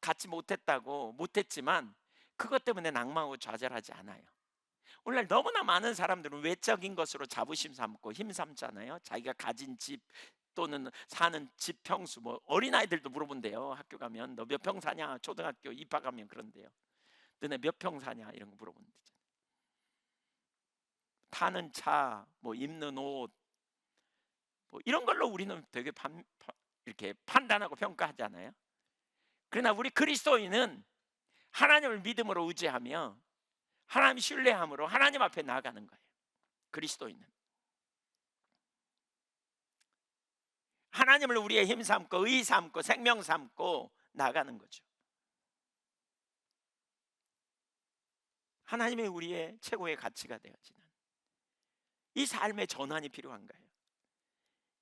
갖지 못했다고 못했지만 그것 때문에 낭망하고 좌절하지 않아요. 오늘날 너무나 많은 사람들은 외적인 것으로 자부심 삼고 힘 삼잖아요. 자기가 가진 집 또는 사는 집 평수, 뭐 어린아이들도 물어본대요. 학교 가면 너 몇 평 사냐? 초등학교 입학하면 그런데요. 너네 몇 평 사냐? 이런 거 물어본대요. 타는 차, 뭐 입는 옷, 뭐 이런 걸로 우리는 되게 이렇게 판단하고 평가하잖아요. 그러나 우리 그리스도인은 하나님을 믿음으로 의지하며 하나님 신뢰함으로 하나님 앞에 나아가는 거예요. 그리스도인은 하나님을 우리의 힘 삼고 의 삼고 생명 삼고 나아가는 거죠. 하나님이 우리의 최고의 가치가 되어지는 이 삶의 전환이 필요한 거예요.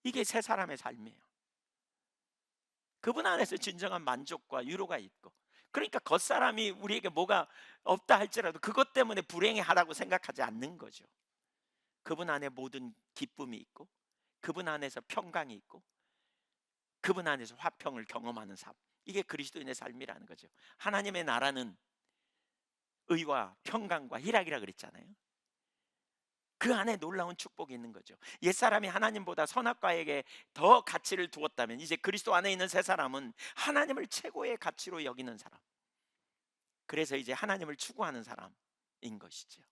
이게 새 사람의 삶이에요. 그분 안에서 진정한 만족과 위로가 있고, 그러니까 겉사람이 우리에게 뭐가 없다 할지라도 그것 때문에 불행해하라고 생각하지 않는 거죠. 그분 안에 모든 기쁨이 있고, 그분 안에서 평강이 있고, 그분 안에서 화평을 경험하는 삶, 이게 그리스도인의 삶이라는 거죠. 하나님의 나라는 의와 평강과 희락이라 그랬잖아요. 그 안에 놀라운 축복이 있는 거죠. 옛사람이 하나님보다 선악과에게 더 가치를 두었다면, 이제 그리스도 안에 있는 새 사람은 하나님을 최고의 가치로 여기는 사람, 그래서 이제 하나님을 추구하는 사람인 것이죠.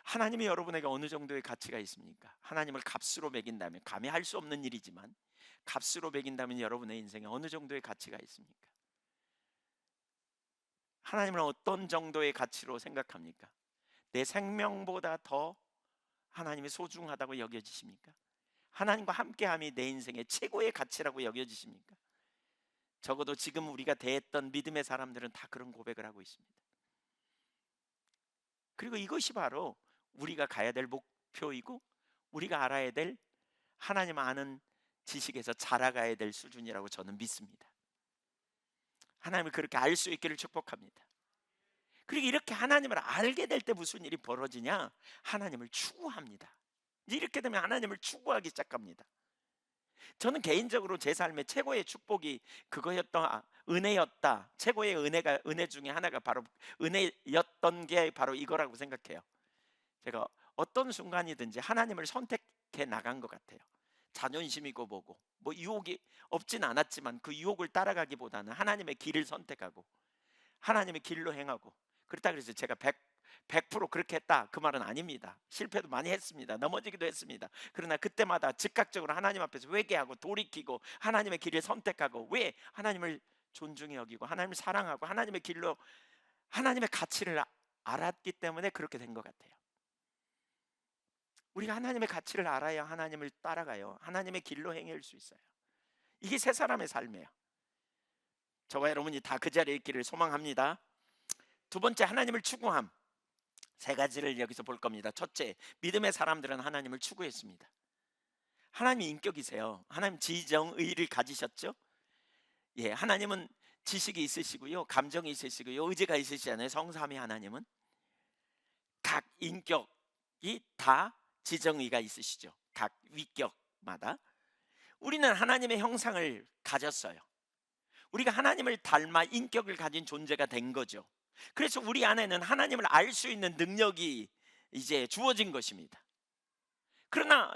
하나님이 여러분에게 어느 정도의 가치가 있습니까? 하나님을 값으로 매긴다면, 감히 할 수 없는 일이지만 값으로 매긴다면 여러분의 인생에 어느 정도의 가치가 있습니까? 하나님을 어떤 정도의 가치로 생각합니까? 내 생명보다 더 하나님이 소중하다고 여겨지십니까? 하나님과 함께함이 내 인생의 최고의 가치라고 여겨지십니까? 적어도 지금 우리가 대했던 믿음의 사람들은 다 그런 고백을 하고 있습니다. 그리고 이것이 바로 우리가 가야 될 목표이고, 우리가 알아야 될 하나님 아는 지식에서 자라가야 될 수준이라고 저는 믿습니다. 하나님을 그렇게 알 수 있기를 축복합니다. 그리고 이렇게 하나님을 알게 될 때 무슨 일이 벌어지냐? 하나님을 추구합니다. 이렇게 되면 하나님을 추구하기 시작합니다. 저는 개인적으로 제 삶의 최고의 축복이 은혜였다. 최고의 은혜 중에 하나가 바로 은혜였던 게 바로 이거라고 생각해요. 제가 어떤 순간이든지 하나님을 선택해 나간 것 같아요. 자존심이고 뭐고 뭐 유혹이 없진 않았지만 그 유혹을 따라가기보다는 하나님의 길을 선택하고 하나님의 길로 행하고, 그렇다 그래서 제가 100% 그렇게 했다 그 말은 아닙니다. 실패도 많이 했습니다. 넘어지기도 했습니다. 그러나 그때마다 즉각적으로 하나님 앞에서 회개하고 돌이키고 하나님의 길을 선택하고, 왜? 하나님을 존중히 여기고 하나님을 사랑하고 하나님의 길로 하나님의 가치를 알았기 때문에 그렇게 된 것 같아요. 우리가 하나님의 가치를 알아야 하나님을 따라가요. 하나님의 길로 행할 수 있어요. 이게 새 사람의 삶이에요. 저와 여러분이 다 그 자리에 있기를 소망합니다. 두 번째, 하나님을 추구함. 세 가지를 여기서 볼 겁니다. 첫째, 믿음의 사람들은 하나님을 추구했습니다. 하나님이 인격이세요. 하나님 지정의를 가지셨죠. 예, 하나님은 지식이 있으시고요, 감정이 있으시고요, 의지가 있으시잖아요. 성삼위 하나님은 각 인격이 다 지정의가 있으시죠. 각 위격마다. 우리는 하나님의 형상을 가졌어요. 우리가 하나님을 닮아 인격을 가진 존재가 된 거죠. 그래서 우리 안에는 하나님을 알 수 있는 능력이 이제 주어진 것입니다. 그러나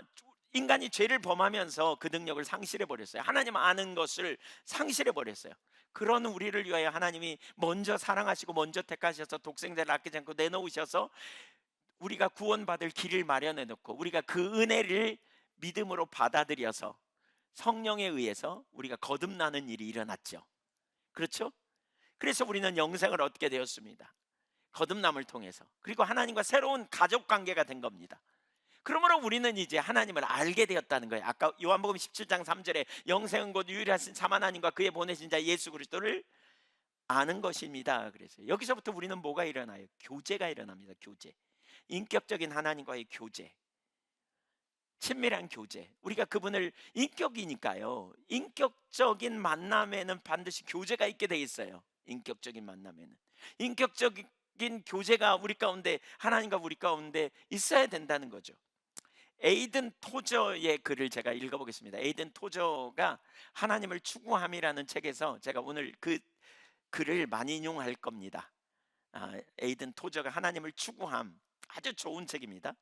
인간이 죄를 범하면서 그 능력을 상실해 버렸어요. 하나님 아는 것을 상실해 버렸어요. 그런 우리를 위하여 하나님이 먼저 사랑하시고 먼저 택하셔서 독생자를 아끼지 않고 내놓으셔서 우리가 구원받을 길을 마련해 놓고, 우리가 그 은혜를 믿음으로 받아들여서 성령에 의해서 우리가 거듭나는 일이 일어났죠. 그렇죠? 그래서 우리는 영생을 얻게 되었습니다. 거듭남을 통해서. 그리고 하나님과 새로운 가족 관계가 된 겁니다. 그러므로 우리는 이제 하나님을 알게 되었다는 거예요. 아까 요한복음 17장 3절에 영생은 곧 유일하신 참 하나님과 그의 보내신 자 예수 그리스도를 아는 것입니다. 그래서 여기서부터 우리는 뭐가 일어나요? 교제가 일어납니다. 교제. 인격적인 하나님과의 교제, 친밀한 교제. 우리가 그분을 인격이니까요, 인격적인 만남에는 반드시 교제가 있게 돼 있어요. 인격적인 만남에는 인격적인 교제가 우리 가운데, 하나님과 우리 가운데 있어야 된다는 거죠. 에이든 토저의 글을 제가 읽어보겠습니다. 에이든 토저가 하나님을 추구함이라는 책에서 제가 오늘 그 글을 많이 인용할 겁니다. 에이든 토저가 하나님을 추구함, 아주 좋은 책입니다.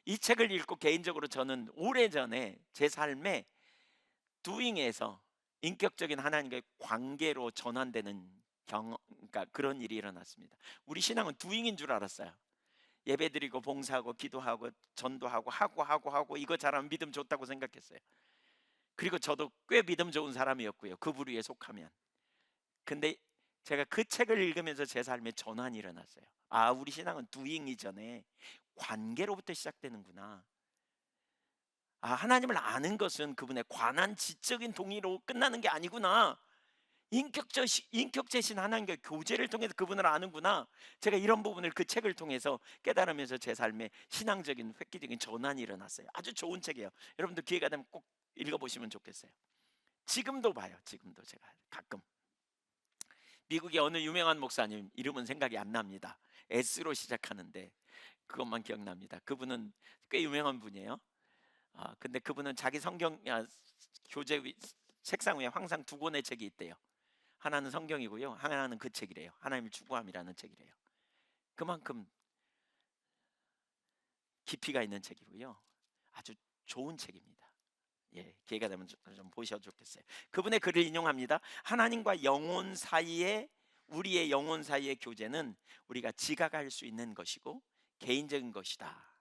이 책을 읽고 개인적으로 저는 오래전에 제 삶에 doing에서 인격적인 하나님과의 관계로 전환되는 그러니까 그런 일이 일어났습니다. 우리 신앙은 doing인 줄 알았어요. 예배드리고 봉사하고 기도하고 전도하고 하고 이거 잘하면 믿음 좋다고 생각했어요. 그리고 저도 꽤 믿음 좋은 사람이었고요, 그 부류에 속하면. 근데 제가 그 책을 읽으면서 제 삶에 전환이 일어났어요. 우리 신앙은 doing 이전에 관계로부터 시작되는구나. 하나님을 아는 것은 그분의 관한 지적인 동의로 끝나는 게 아니구나. 인격체신 하나님과 교제를 통해서 그분을 아는구나. 제가 이런 부분을 그 책을 통해서 깨달으면서 제 삶에 신앙적인 획기적인 전환이 일어났어요. 아주 좋은 책이에요. 여러분도 기회가 되면 꼭 읽어보시면 좋겠어요. 지금도 봐요. 지금도 제가 가끔 미국의 어느 유명한 목사님 이름은 생각이 안 납니다. S로 시작하는데 그것만 기억납니다. 그분은 꽤 유명한 분이에요. 근데 그분은 자기 성경 교재 책상 위에 항상 두 권의 책이 있대요. 하나는 성경이고요, 하나는 그 책이래요. 하나님을 추구함이라는 책이래요. 그만큼 깊이가 있는 책이고요, 아주 좋은 책입니다. 기회가 되면 좀 보셔도 좋겠어요. 그분의 글을 인용합니다. 하나님과 영혼 사이에, 우리의 영혼 사이의 교제는 우리가 지각할 수 있는 것이고 개인적인 것이다.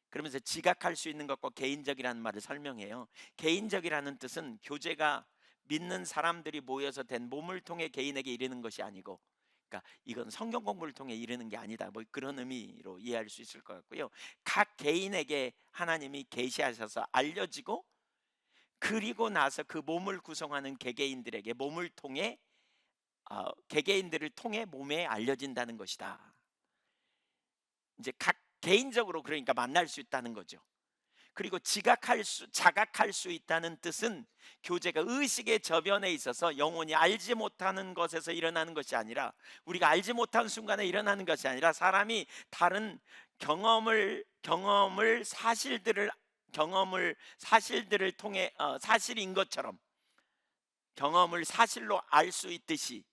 그러면서 지각할 수 있는 것과 개인적이라는 말을 설명해요. 개인적이라는 뜻은 교제가 믿는 사람들이 모여서 된 몸을 통해 개인에게 이르는 것이 아니고, 그러니까 이건 성경 공부를 통해 이르는 게 아니다, 뭐 그런 의미로 이해할 수 있을 것 같고요. 각 개인에게 하나님이 계시하셔서 알려지고, 그리고 나서 그 몸을 구성하는 개개인들에게 몸을 통해 개개인들을 통해 몸에 알려진다는 것이다. 이제 각 개인적으로 그러니까 만날 수 있다는 거죠. 그리고 자각할 수 있다는 뜻은 교제가 의식의 저변에 있어서 영혼이 알지 못하는 것에서 일어나는 것이 아니라, 우리가 알지 못한 순간에 일어나는 것이 아니라, 사람이 다른 사실들을 통해 사실인 것처럼 경험을 사실로 알 수 있듯이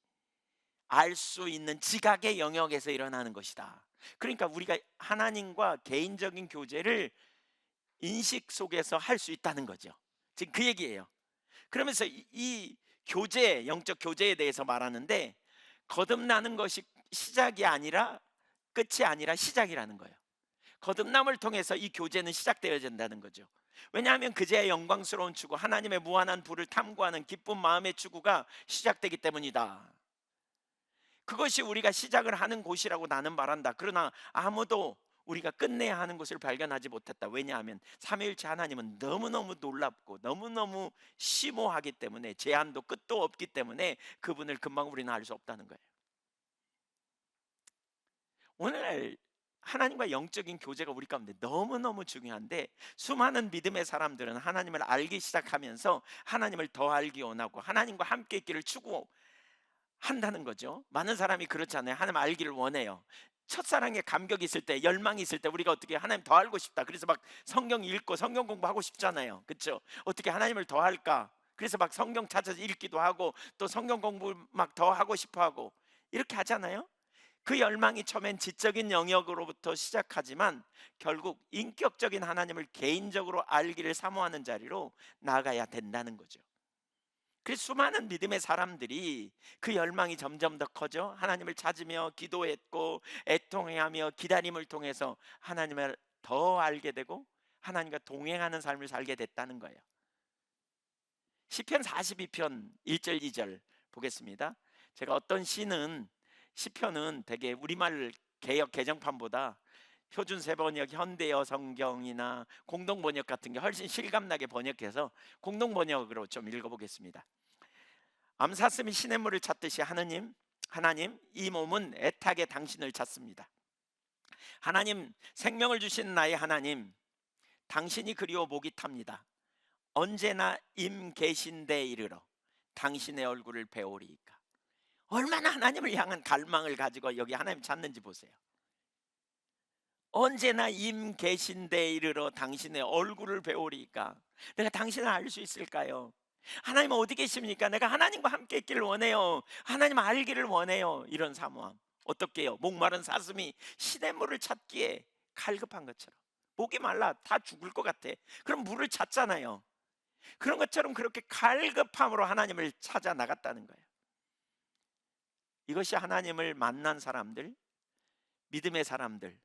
알 수 있는 지각의 영역에서 일어나는 것이다. 그러니까 우리가 하나님과 개인적인 교제를 인식 속에서 할 수 있다는 거죠. 지금 그 얘기예요. 그러면서 이 교제, 영적 교제에 대해서 말하는데, 거듭나는 것이 시작이 아니라 끝이 아니라 시작이라는 거예요. 거듭남을 통해서 이 교제는 시작되어야 된다는 거죠. 왜냐하면 그제야 영광스러운 추구, 하나님의 무한한 부를 탐구하는 기쁜 마음의 추구가 시작되기 때문이다. 그것이 우리가 시작을 하는 곳이라고 나는 말한다. 그러나 아무도 우리가 끝내야 하는 것을 발견하지 못했다. 왜냐하면 삼위일체 하나님은 너무너무 놀랍고 너무너무 심오하기 때문에, 제한도 끝도 없기 때문에 그분을 금방 우리는 알 수 없다는 거예요. 오늘날 하나님과 영적인 교제가 우리 가운데 너무너무 중요한데, 수많은 믿음의 사람들은 하나님을 알기 시작하면서 하나님을 더 알기 원하고 하나님과 함께 있기를 추구한다는 거죠. 많은 사람이 그렇잖아요. 하나님 알기를 원해요. 첫사랑에 감격이 있을 때, 열망이 있을 때 우리가 어떻게 하나님 더 알고 싶다, 그래서 막 성경 읽고 성경 공부하고 싶잖아요. 그렇죠? 어떻게 하나님을 더 할까, 그래서 막 성경 찾아서 읽기도 하고 또 성경 공부 막 더 하고 싶어 하고 이렇게 하잖아요. 그 열망이 처음엔 지적인 영역으로부터 시작하지만 결국 인격적인 하나님을 개인적으로 알기를 사모하는 자리로 나아가야 된다는 거죠. 그래서 수많은 믿음의 사람들이 그 열망이 점점 더 커져 하나님을 찾으며 기도했고 애통해하며 기다림을 통해서 하나님을 더 알게 되고 하나님과 동행하는 삶을 살게 됐다는 거예요. 시편 42편 1절 2절 보겠습니다. 제가 어떤 시편은 되게 우리말 개역 개정판보다 표준 세번역, 현대어 성경이나 공동 번역 같은 게 훨씬 실감나게 번역해서 공동 번역으로 좀 읽어보겠습니다. 암사슴이 시냇물을 찾듯이 하나님 이 몸은 애타게 당신을 찾습니다. 하나님, 생명을 주신 나의 하나님, 당신이 그리워 목이 탑니다. 언제나 임 계신 데 이르러 당신의 얼굴을 배우리이까. 얼마나 하나님을 향한 갈망을 가지고 여기 하나님 찾는지 보세요. 언제나 임 계신 데 이르러 당신의 얼굴을 배우리이까. 내가 당신을 알 수 있을까요? 하나님 어디 계십니까? 내가 하나님과 함께 있기를 원해요. 하나님 알기를 원해요. 이런 사모함. 어떻게 해요? 목마른 사슴이 시냇물을 찾기에 갈급한 것처럼. 목이 말라 다 죽을 것 같아. 그럼 물을 찾잖아요. 그런 것처럼 그렇게 갈급함으로 하나님을 찾아 나갔다는 거예요. 이것이 하나님을 만난 사람들, 믿음의 사람들,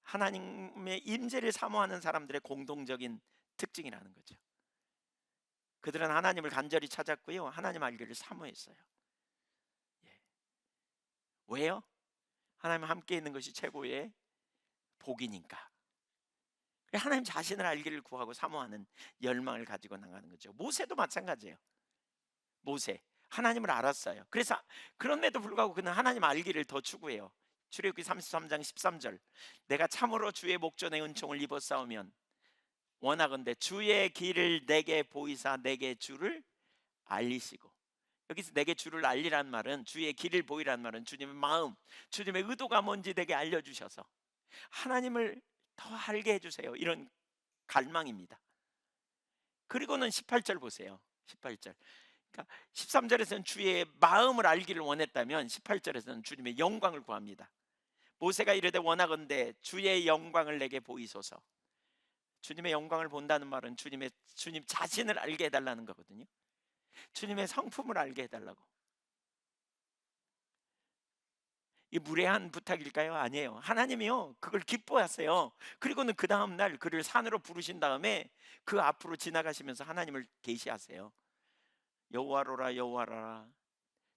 하나님의 임재를 사모하는 사람들의 공동적인 특징이라는 거죠. 그들은 하나님을 간절히 찾았고요, 하나님 알기를 사모했어요. 예. 왜요? 하나님 함께 있는 것이 최고의 복이니까. 하나님 자신을 알기를 구하고 사모하는 열망을 가지고 나가는 거죠. 모세도 마찬가지예요. 모세 하나님을 알았어요. 그래서 그런데도 불구하고 그는 하나님 알기를 더 추구해요. 출애굽기 33장 13절, 내가 참으로 주의 목전에 은총을 입었사오면 원하건대 주의 길을 내게 보이사 내게 주를 알리시고. 여기서 내게 주를 알리란 말은, 주의 길을 보이란 말은 주님의 마음, 주님의 의도가 뭔지 내게 알려주셔서 하나님을 더 알게 해주세요, 이런 갈망입니다. 그리고는 18절 보세요. 18절. 그러니까 13절에서는 주의 마음을 알기를 원했다면 18절에서는 주님의 영광을 구합니다. 모세가 이르되 원하건대 주의 영광을 내게 보이소서. 주님의 영광을 본다는 말은 주님 자신을 알게 해달라는 거거든요. 주님의 성품을 알게 해달라고. 이 무례한 부탁일까요? 아니에요. 하나님이요 그걸 기뻐하세요. 그리고는 그 다음 날 그를 산으로 부르신 다음에 그 앞으로 지나가시면서 하나님을 계시하세요. 여호와로라 여호와라,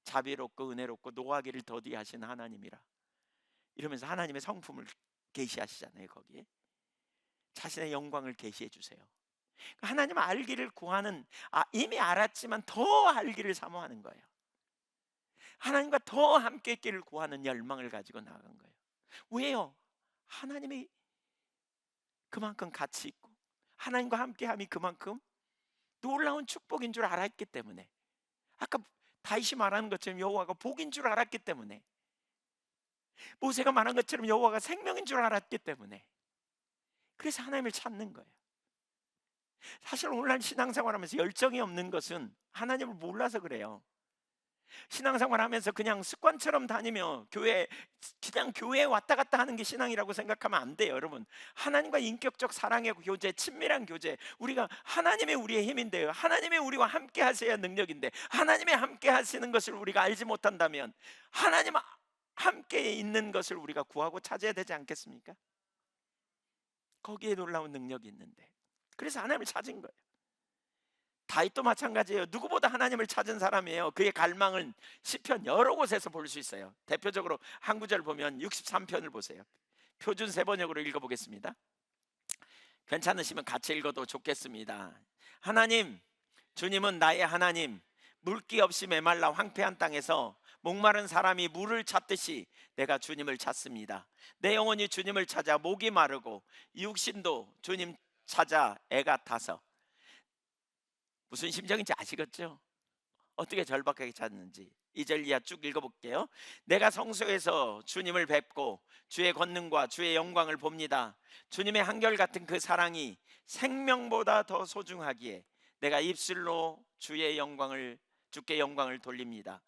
자비롭고 은혜롭고 노하기를 더디하신 하나님이라, 이러면서 하나님의 성품을 계시하시잖아요. 거기에 자신의 영광을 계시해 주세요. 하나님 알기를 구하는, 이미 알았지만 더 알기를 사모하는 거예요. 하나님과 더 함께 있기를 구하는 열망을 가지고 나아간 거예요. 왜요? 하나님이 그만큼 가치 있고 하나님과 함께함이 그만큼 놀라운 축복인 줄 알았기 때문에, 아까 다윗이 말하는 것처럼 여호와가 복인 줄 알았기 때문에, 모세가 말한 것처럼 여호와가 생명인 줄 알았기 때문에, 그래서 하나님을 찾는 거예요. 사실 오늘날 신앙생활하면서 열정이 없는 것은 하나님을 몰라서 그래요. 신앙생활하면서 그냥 습관처럼 다니며 그냥 교회에 왔다 갔다 하는 게 신앙이라고 생각하면 안 돼요. 여러분, 하나님과 인격적 사랑의 교제, 친밀한 교제, 우리가 하나님의 우리의 힘인데요, 하나님의 우리와 함께 하셔야 능력인데, 하나님의 함께 하시는 것을 우리가 알지 못한다면 하나님 함께 있는 것을 우리가 구하고 찾아야 되지 않겠습니까? 거기에 놀라운 능력이 있는데, 그래서 하나님을 찾은 거예요. 다윗도 마찬가지예요. 누구보다 하나님을 찾은 사람이에요. 그의 갈망은 시편 여러 곳에서 볼 수 있어요. 대표적으로 한 구절 보면 63편을 보세요. 표준 세번역으로 읽어보겠습니다. 괜찮으시면 같이 읽어도 좋겠습니다. 하나님, 주님은 나의 하나님, 물기 없이 메말라 황폐한 땅에서 목마른 사람이 물을 찾듯이 내가 주님을 찾습니다. 내 영혼이 주님을 찾아 목이 마르고 육신도 주님 찾아 애가 타서. 무슨 심정인지 아시겠죠? 어떻게 절박하게 찾는지 2절 이하 쭉 읽어볼게요. 내가 성소에서 주님을 뵙고 주의 권능과 주의 영광을 봅니다. 주님의 한결같은 그 사랑이 생명보다 더 소중하기에 내가 입술로 주께 영광을 돌립니다.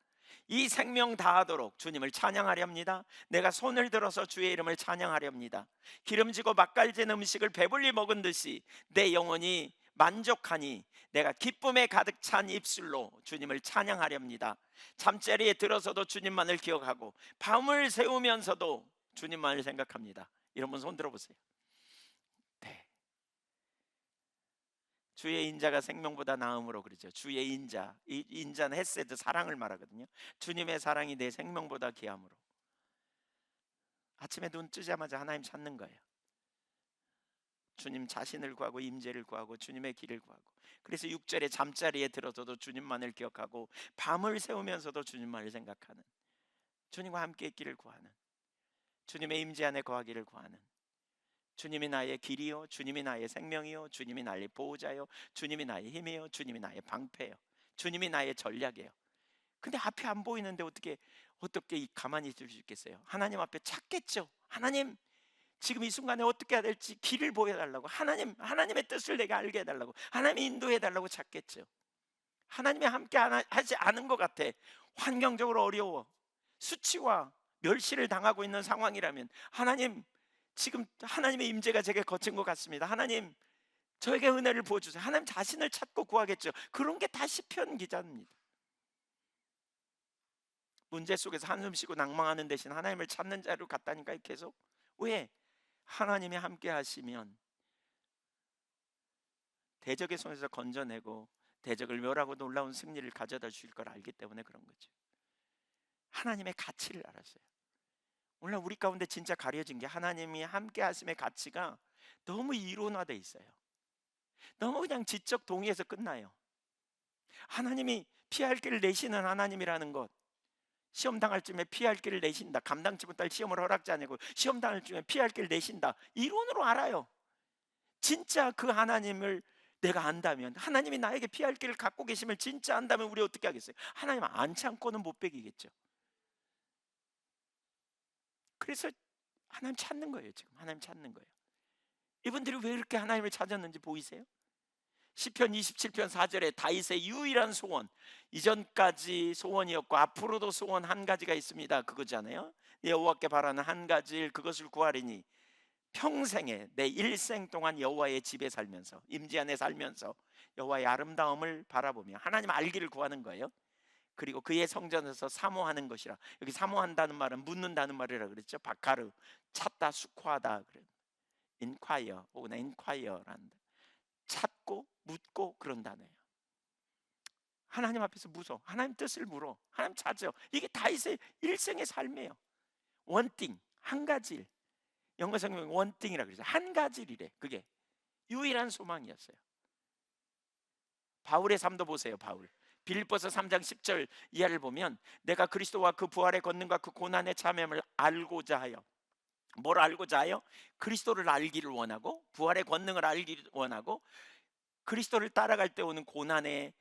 이 생명 다하도록 주님을 찬양하렵니다. 내가 손을 들어서 주의 이름을 찬양하렵니다. 기름지고 맛깔진 음식을 배불리 먹은 듯이 내 영혼이 만족하니 내가 기쁨에 가득 찬 입술로 주님을 찬양하렵니다. 잠자리에 들어서도 주님만을 기억하고 밤을 새우면서도 주님만을 생각합니다. 이런 분 손 들어보세요. 네. 주의 인자가 생명보다 나음으로 그러죠. 주의 인자, 이 인자는 헤세드, 사랑을 말하거든요. 주님의 사랑이 내 생명보다 귀함으로. 아침에 눈 뜨자마자 하나님 찾는 거예요. 주님 자신을 구하고 임재를 구하고 주님의 길을 구하고. 그래서 6절에 잠자리에 들어서도 주님만을 기억하고 밤을 새우면서도 주님만을 생각하는, 주님과 함께 있기를 구하는, 주님의 임재 안에 거하기를 구하는, 주님이 나의 길이요, 주님이 나의 생명이요, 주님이 나의 보호자요, 주님이 나의 힘이요, 주님이 나의 방패요, 주님이 나의 전략이에요. 근데 앞에 안 보이는데 어떻게 가만히 있을 수 있겠어요? 하나님 앞에 찾겠죠. 하나님, 지금 이 순간에 어떻게 해야 될지 길을 보여달라고, 하나님의 뜻을 내가 알게 해달라고, 하나님이 인도해달라고 찾겠죠. 하나님이 함께 하지 않은 것 같아. 환경적으로 어려워. 수치와 멸시를 당하고 있는 상황이라면, 하나님, 지금 하나님의 임재가 제게 거친 것 같습니다. 하나님, 저에게 은혜를 부어주세요. 하나님 자신을 찾고 구하겠죠. 그런 게 다 시편 기자입니다. 문제 속에서 한숨 쉬고 낭망하는 대신 하나님을 찾는 자로 갔다니까요. 계속. 왜? 하나님이 함께 하시면 대적의 손에서 건져내고 대적을 멸하고 놀라운 승리를 가져다 주실 걸 알기 때문에 그런 거죠. 하나님의 가치를 알았어요. 오늘 우리 가운데 진짜 가려진 게, 하나님이 함께 하심의 가치가 너무 이론화돼 있어요. 너무 그냥 지적 동의에서 끝나요. 하나님이 피할 길을 내시는 하나님이라는 것, 시험 당할 쯤에 피할 길을 내신다, 감당치 못할 시험을 허락지 않고 시험 당할 쯤에 피할 길을 내신다, 이론으로 알아요. 진짜 그 하나님을 내가 안다면, 하나님이 나에게 피할 길을 갖고 계심을 진짜 안다면 우리 어떻게 하겠어요? 하나님 안 참고는 못 베기겠죠. 그래서 하나님 찾는 거예요. 지금 하나님 찾는 거예요. 이분들이 왜 이렇게 하나님을 찾았는지 보이세요? 시편 27편 4절에 다윗의 유일한 소원, 이전까지 소원이었고 앞으로도 소원 한 가지가 있습니다, 그거잖아요. 여호와께 바라는 한 가지 일, 그것을 구하리니 평생에 내 일생 동안 여호와의 집에 살면서, 임재 안에 살면서 여호와의 아름다움을 바라보며 하나님 알기를 구하는 거예요. 그리고 그의 성전에서 사모하는 것이라. 여기 사모한다는 말은 묻는다는 말이라 그랬죠. 바카르, 찾다, 숙화하다 그래. 인콰이어 혹은 인콰이어라는, 찾고 묻고 그런 단어예요. 하나님 앞에서 묻어, 하나님 뜻을 물어, 하나님 찾아. 이게 다윗의 일생의 삶이에요. 원띵, 한 가지 일. 영어 성경 원띵이라 그러죠. 한 가지 일이래. 그게 유일한 소망이었어요. 바울의 삶도 보세요. 바울 빌립보서 3장 10절 이하를 보면, 내가 그리스도와 그 부활의 권능과 그 고난의 참여함을 알고자 하여. 뭘 알고자 하여? 그리스도를 알기를 원하고, 부활의 권능을 알기를 원하고, 그리스도를 따라갈 때 오는 고난에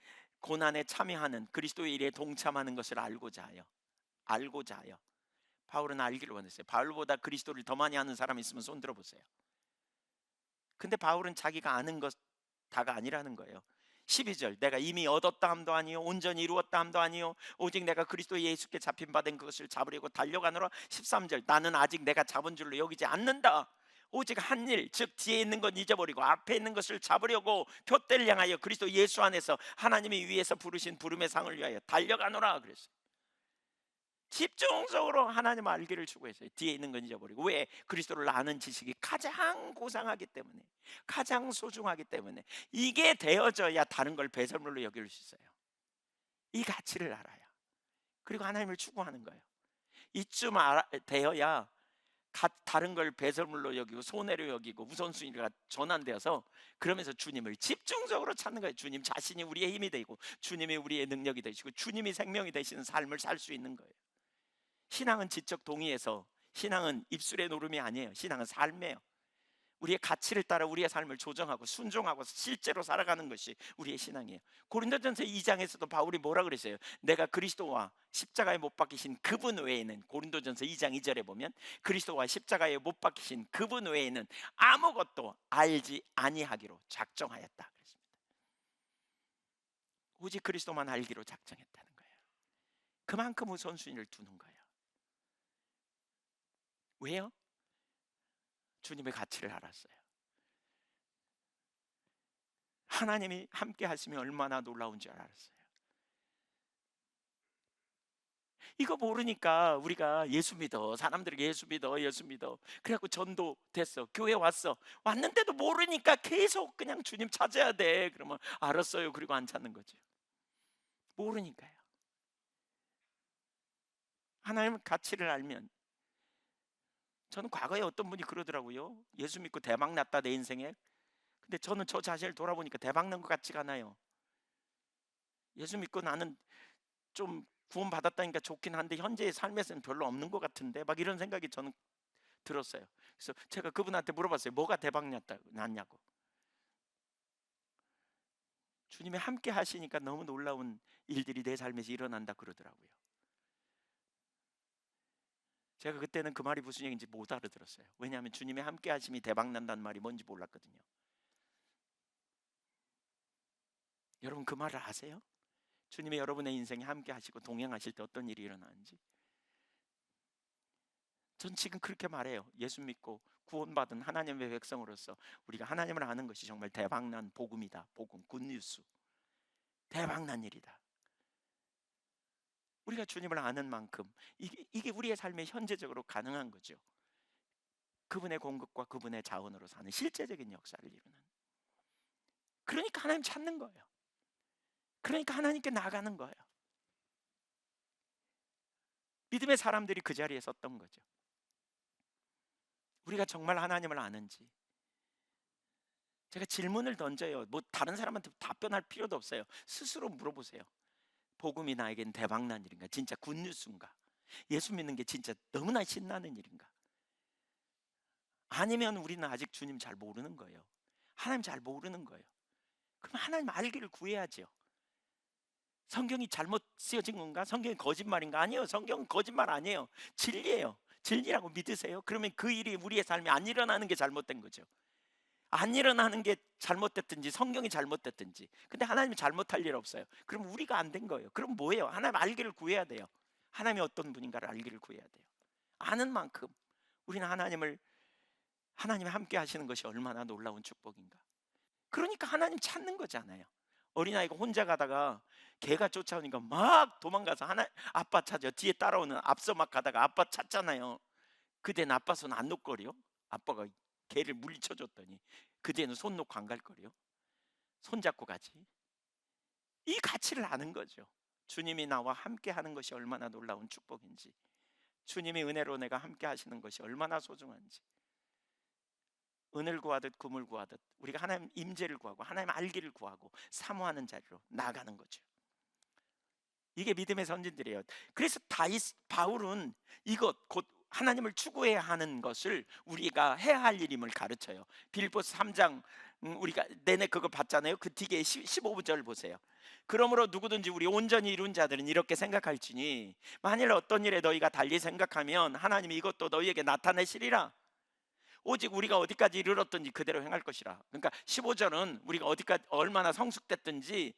참여하는, 그리스도의 일에 동참하는 것을 알고자 하여. 알고자 하여. 바울은 알기를 원했어요. 바울보다 그리스도를 더 많이 아는 사람 있으면 손 들어보세요. 근데 바울은 자기가 아는 것 다가 아니라는 거예요. 12절, 내가 이미 얻었다 함도 아니요 온전히 이루었다 함도 아니요 오직 내가 그리스도 예수께 잡힌 바 된 그것을 잡으려고 달려가노라. 13절, 나는 아직 내가 잡은 줄로 여기지 않는다. 오직 한 일, 즉 뒤에 있는 건 잊어버리고 앞에 있는 것을 잡으려고 표대를 향하여 그리스도 예수 안에서 하나님이 위에서 부르신 부름의 상을 위하여 달려가노라 그랬어요. 집중적으로 하나님 알기를 추구했어요. 뒤에 있는 건 잊어버리고. 왜? 그리스도를 아는 지식이 가장 고상하기 때문에, 가장 소중하기 때문에. 이게 되어져야 다른 걸 배설물로 여길 수 있어요. 이 가치를 알아요. 그리고 하나님을 추구하는 거예요. 이쯤 되어야 다른 걸 배설물로 여기고 손해로 여기고 우선순위가 전환되어서, 그러면서 주님을 집중적으로 찾는 거예요. 주님 자신이 우리의 힘이 되고 주님이 우리의 능력이 되시고 주님이 생명이 되시는 삶을 살 수 있는 거예요. 신앙은 지적 동의에서, 신앙은 입술의 노름이 아니에요. 신앙은 삶이에요. 우리의 가치를 따라 우리의 삶을 조정하고 순종하고 실제로 살아가는 것이 우리의 신앙이에요. 고린도전서 2장에서도 바울이 뭐라 그랬어요? 내가 그리스도와 십자가에 못 박히신 그분 외에는, 고린도전서 2장 2절에 보면, 그리스도와 십자가에 못 박히신 그분 외에는 아무것도 알지 아니하기로 작정하였다 그랬습니다. 오직 그리스도만 알기로 작정했다는 거예요. 그만큼 우선순위를 두는 거예요. 왜요? 주님의 가치를 알았어요. 하나님이 함께 하시면 얼마나 놀라운지 알았어요. 이거 모르니까 우리가 예수 믿어, 사람들에게 예수 믿어, 예수 믿어, 그래갖고 전도 됐어, 교회 왔는데도 모르니까 계속 그냥 주님 찾아야 돼. 그러면 알았어요, 그리고 안 찾는 거죠. 모르니까요. 하나님 가치를 알면. 저는 과거에 어떤 분이 그러더라고요. 예수 믿고 대박 났다 내 인생에. 근데 저는 저 자신을 돌아보니까 대박 난 것 같지가 않아요. 예수 믿고 나는 좀 구원 받았다니까 좋긴 한데 현재의 삶에서는 별로 없는 것 같은데, 막 이런 생각이 저는 들었어요. 그래서 제가 그분한테 물어봤어요. 뭐가 대박 났냐고. 주님이 함께 하시니까 너무 놀라운 일들이 내 삶에서 일어난다 그러더라고요. 제가 그때는 그 말이 무슨 얘기인지 못 알아들었어요. 왜냐하면 주님의 함께 하심이 대박 난다는 말이 뭔지 몰랐거든요. 여러분 그 말을 아세요? 주님이 여러분의 인생에 함께 하시고 동행하실 때 어떤 일이 일어나는지. 전 지금 그렇게 말해요. 예수 믿고 구원받은 하나님의 백성으로서 우리가 하나님을 아는 것이 정말 대박난 복음이다. 복음, 굿뉴스. 대박난 일이다. 우리가 주님을 아는 만큼 이게 우리의 삶에 현재적으로 가능한 거죠. 그분의 공급과 그분의 자원으로 사는 실제적인 역사를 이루는. 그러니까 하나님 찾는 거예요. 그러니까 하나님께 나가는 거예요. 믿음의 사람들이 그 자리에 섰던 거죠. 우리가 정말 하나님을 아는지. 제가 질문을 던져요. 뭐 다른 사람한테 답변할 필요도 없어요. 스스로 물어보세요. 복음이 나에겐 대박난 일인가? 진짜 굿뉴스인가? 예수 믿는 게 진짜 너무나 신나는 일인가? 아니면 우리는 아직 주님 잘 모르는 거예요. 하나님 잘 모르는 거예요. 그럼 하나님 알기를 구해야죠. 성경이 잘못 쓰여진 건가? 성경이 거짓말인가? 아니요, 성경은 거짓말 아니에요. 진리예요. 진리라고 믿으세요. 그러면 그 일이 우리의 삶에 안 일어나는 게 잘못된 거죠. 안 일어나는 게 잘못됐든지 성경이 잘못됐든지. 근데 하나님이 잘못할 일 없어요. 그럼 우리가 안 된 거예요. 그럼 뭐예요? 하나님 알기를 구해야 돼요. 하나님이 어떤 분인가를 알기를 구해야 돼요. 아는 만큼 우리는 하나님이 함께 하시는 것이 얼마나 놀라운 축복인가. 그러니까 하나님 찾는 거잖아요. 어린아이가 혼자 가다가 개가 쫓아오니까 막 도망가서 아빠 찾아. 뒤에 따라오는 앞서 막 가다가 아빠 찾잖아요. 그대는 아빠 손 안 놓거려. 아빠가 개를 물리쳐줬더니 그대는 손 놓고 안 갈 거려. 손 잡고 가지. 이 가치를 아는 거죠. 주님이 나와 함께 하는 것이 얼마나 놀라운 축복인지, 주님이 은혜로 내가 함께 하시는 것이 얼마나 소중한지. 은을 구하듯 금을 구하듯 우리가 하나님 임재를 구하고 하나님 알기를 구하고 사모하는 자리로 나가는 거죠. 이게 믿음의 선진들이에요. 그래서 바울은 이것 곧 하나님을 추구해야 하는 것을 우리가 해야 할 일임을 가르쳐요. 빌립보서 3장 우리가 내내 그거 봤잖아요. 그 뒤에 15절 보세요. 그러므로 누구든지 우리 온전히 이룬 자들은 이렇게 생각할지니 만일 어떤 일에 너희가 달리 생각하면 하나님이 이것도 너희에게 나타내시리라. 오직 우리가 어디까지 이르렀든지 그대로 행할 것이라. 그러니까 15절은 우리가 어디까지 얼마나 성숙됐든지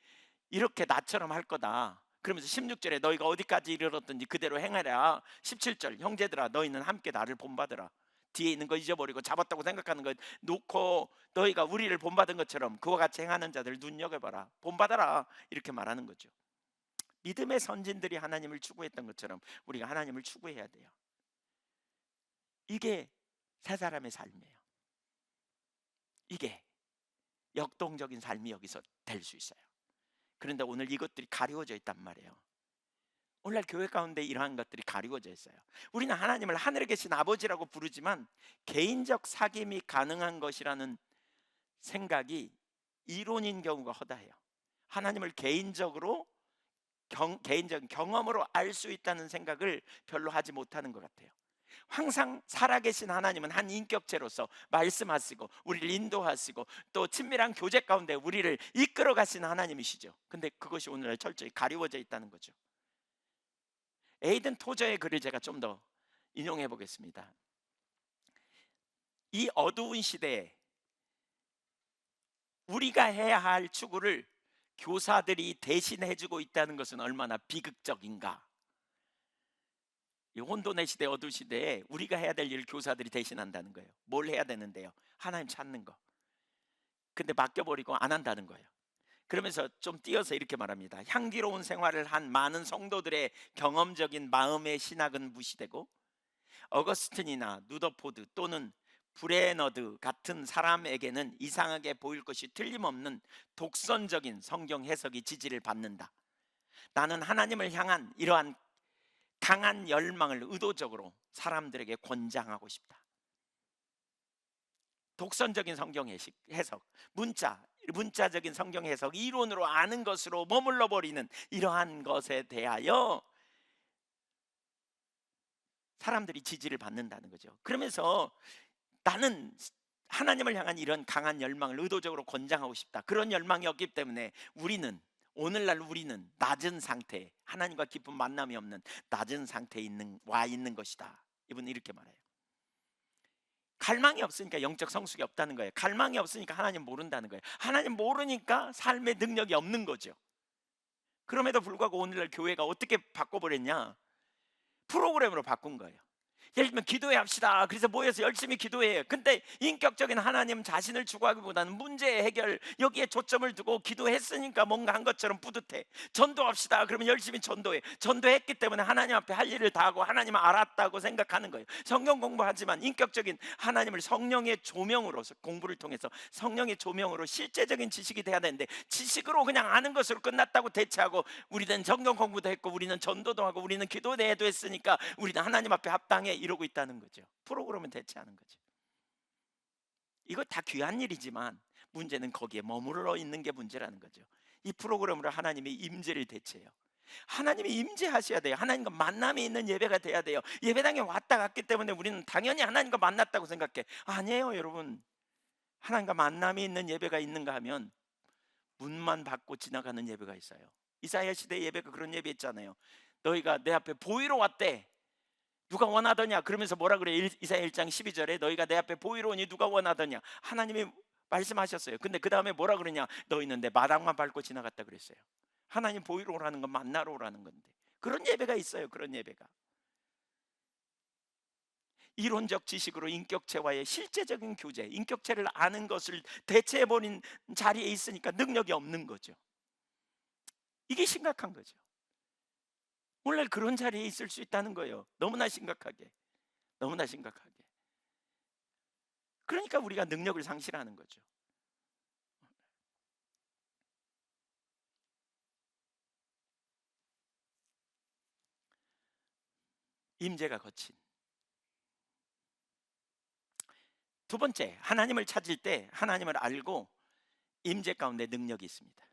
이렇게 나처럼 할 거다. 그러면서 16절에 너희가 어디까지 이르렀든지 그대로 행하라. 17절 형제들아 너희는 함께 나를 본받으라. 뒤에 있는 거 잊어버리고 잡았다고 생각하는 거 놓고 너희가 우리를 본받은 것처럼 그와 같이 행하는 자들 눈여겨봐라. 본받아라. 이렇게 말하는 거죠. 믿음의 선진들이 하나님을 추구했던 것처럼 우리가 하나님을 추구해야 돼요. 이게 세 사람의 삶이에요. 이게 역동적인 삶이 여기서 될 수 있어요. 그런데 오늘 이것들이 가리워져 있단 말이에요. 오늘날 교회 가운데 이러한 것들이 가리워져 있어요. 우리는 하나님을 하늘에 계신 아버지라고 부르지만 개인적 사귐이 가능한 것이라는 생각이 이론인 경우가 허다해요. 하나님을 개인적인 경험으로 알 수 있다는 생각을 별로 하지 못하는 것 같아요. 항상 살아계신 하나님은 한 인격체로서 말씀하시고 우리를 인도하시고 또 친밀한 교제 가운데 우리를 이끌어 가시는 하나님이시죠. 근데 그것이 오늘날 철저히 가리워져 있다는 거죠. 에이든 토저의 글을 제가 좀 더 인용해 보겠습니다. 이 어두운 시대에 우리가 해야 할 추구를 교사들이 대신해 주고 있다는 것은 얼마나 비극적인가. 이 혼돈의 시대, 어두운 시대에 우리가 해야 될 일을 교사들이 대신한다는 거예요. 뭘 해야 되는데요? 하나님 찾는 거. 근데 맡겨버리고 안 한다는 거예요. 그러면서 좀 띄어서 이렇게 말합니다. 향기로운 생활을 한 많은 성도들의 경험적인 마음의 신학은 무시되고 어거스틴이나 누더포드 또는 브레너드 같은 사람에게는 이상하게 보일 것이 틀림없는 독선적인 성경 해석이 지지를 받는다. 나는 하나님을 향한 이러한 강한 열망을 의도적으로 사람들에게 권장하고 싶다. 독선적인 성경 해석, 문자적인 성경 해석, 이론으로 아는 것으로 머물러 버리는 이러한 것에 대하여 사람들이 지지를 받는다는 거죠. 그러면서 나는 하나님을 향한 이런 강한 열망을 의도적으로 권장하고 싶다. 그런 열망이 없기 때문에 오늘날 우리는 낮은 상태, 하나님과 깊은 만남이 없는 낮은 상태에 와 있는 것이다. 이분은 이렇게 말해요. 갈망이 없으니까 영적 성숙이 없다는 거예요. 갈망이 없으니까 하나님 모른다는 거예요. 하나님 모르니까 삶의 능력이 없는 거죠. 그럼에도 불구하고 오늘날 교회가 어떻게 바꿔버렸냐? 프로그램으로 바꾼 거예요. 예를 들면 기도회 합시다. 그래서 모여서 열심히 기도해요. 근데 인격적인 하나님 자신을 추구하기보다는 문제 해결 여기에 초점을 두고 기도했으니까 뭔가 한 것처럼 뿌듯해. 전도합시다. 그러면 열심히 전도해. 전도했기 때문에 하나님 앞에 할 일을 다 하고 하나님을 알았다고 생각하는 거예요. 성경 공부하지만 인격적인 하나님을 성령의 조명으로서 공부를 통해서 성령의 조명으로 실제적인 지식이 돼야 되는데 지식으로 그냥 아는 것으로 끝났다고 대체하고 우리는 성경 공부도 했고 우리는 전도도 하고 우리는 기도대회도 했으니까 우리는 하나님 앞에 합당해 이러고 있다는 거죠. 프로그램은 대체하는 거죠. 이거 다 귀한 일이지만 문제는 거기에 머물러 있는 게 문제라는 거죠. 이 프로그램으로 하나님의 임재를 대체해요. 하나님이 임재하셔야 돼요. 하나님과 만남이 있는 예배가 돼야 돼요. 예배당에 왔다 갔기 때문에 우리는 당연히 하나님과 만났다고 생각해. 아니에요, 여러분. 하나님과 만남이 있는 예배가 있는가 하면 문만 받고 지나가는 예배가 있어요. 이사야 시대 예배가 그런 예배 있잖아요. 너희가 내 앞에 보이러 왔대. 누가 원하더냐? 그러면서 뭐라 그래? 이사야 1장 12절에 너희가 내 앞에 보이러 오니 누가 원하더냐? 하나님이 말씀하셨어요. 근데 그 다음에 뭐라 그러냐? 너희는 내 마당만 밟고 지나갔다 그랬어요. 하나님 보이러 오라는 건 만나러 오라는 건데 그런 예배가 있어요. 그런 예배가 이론적 지식으로 인격체와의 실제적인 교제, 인격체를 아는 것을 대체해버린 자리에 있으니까 능력이 없는 거죠. 이게 심각한 거죠. 오늘날 그런 자리에 있을 수 있다는 거예요. 너무나 심각하게, 너무나 심각하게. 그러니까 우리가 능력을 상실하는 거죠. 임재가 거친. 두 번째, 하나님을 찾을 때 하나님을 알고 임재 가운데 능력이 있습니다.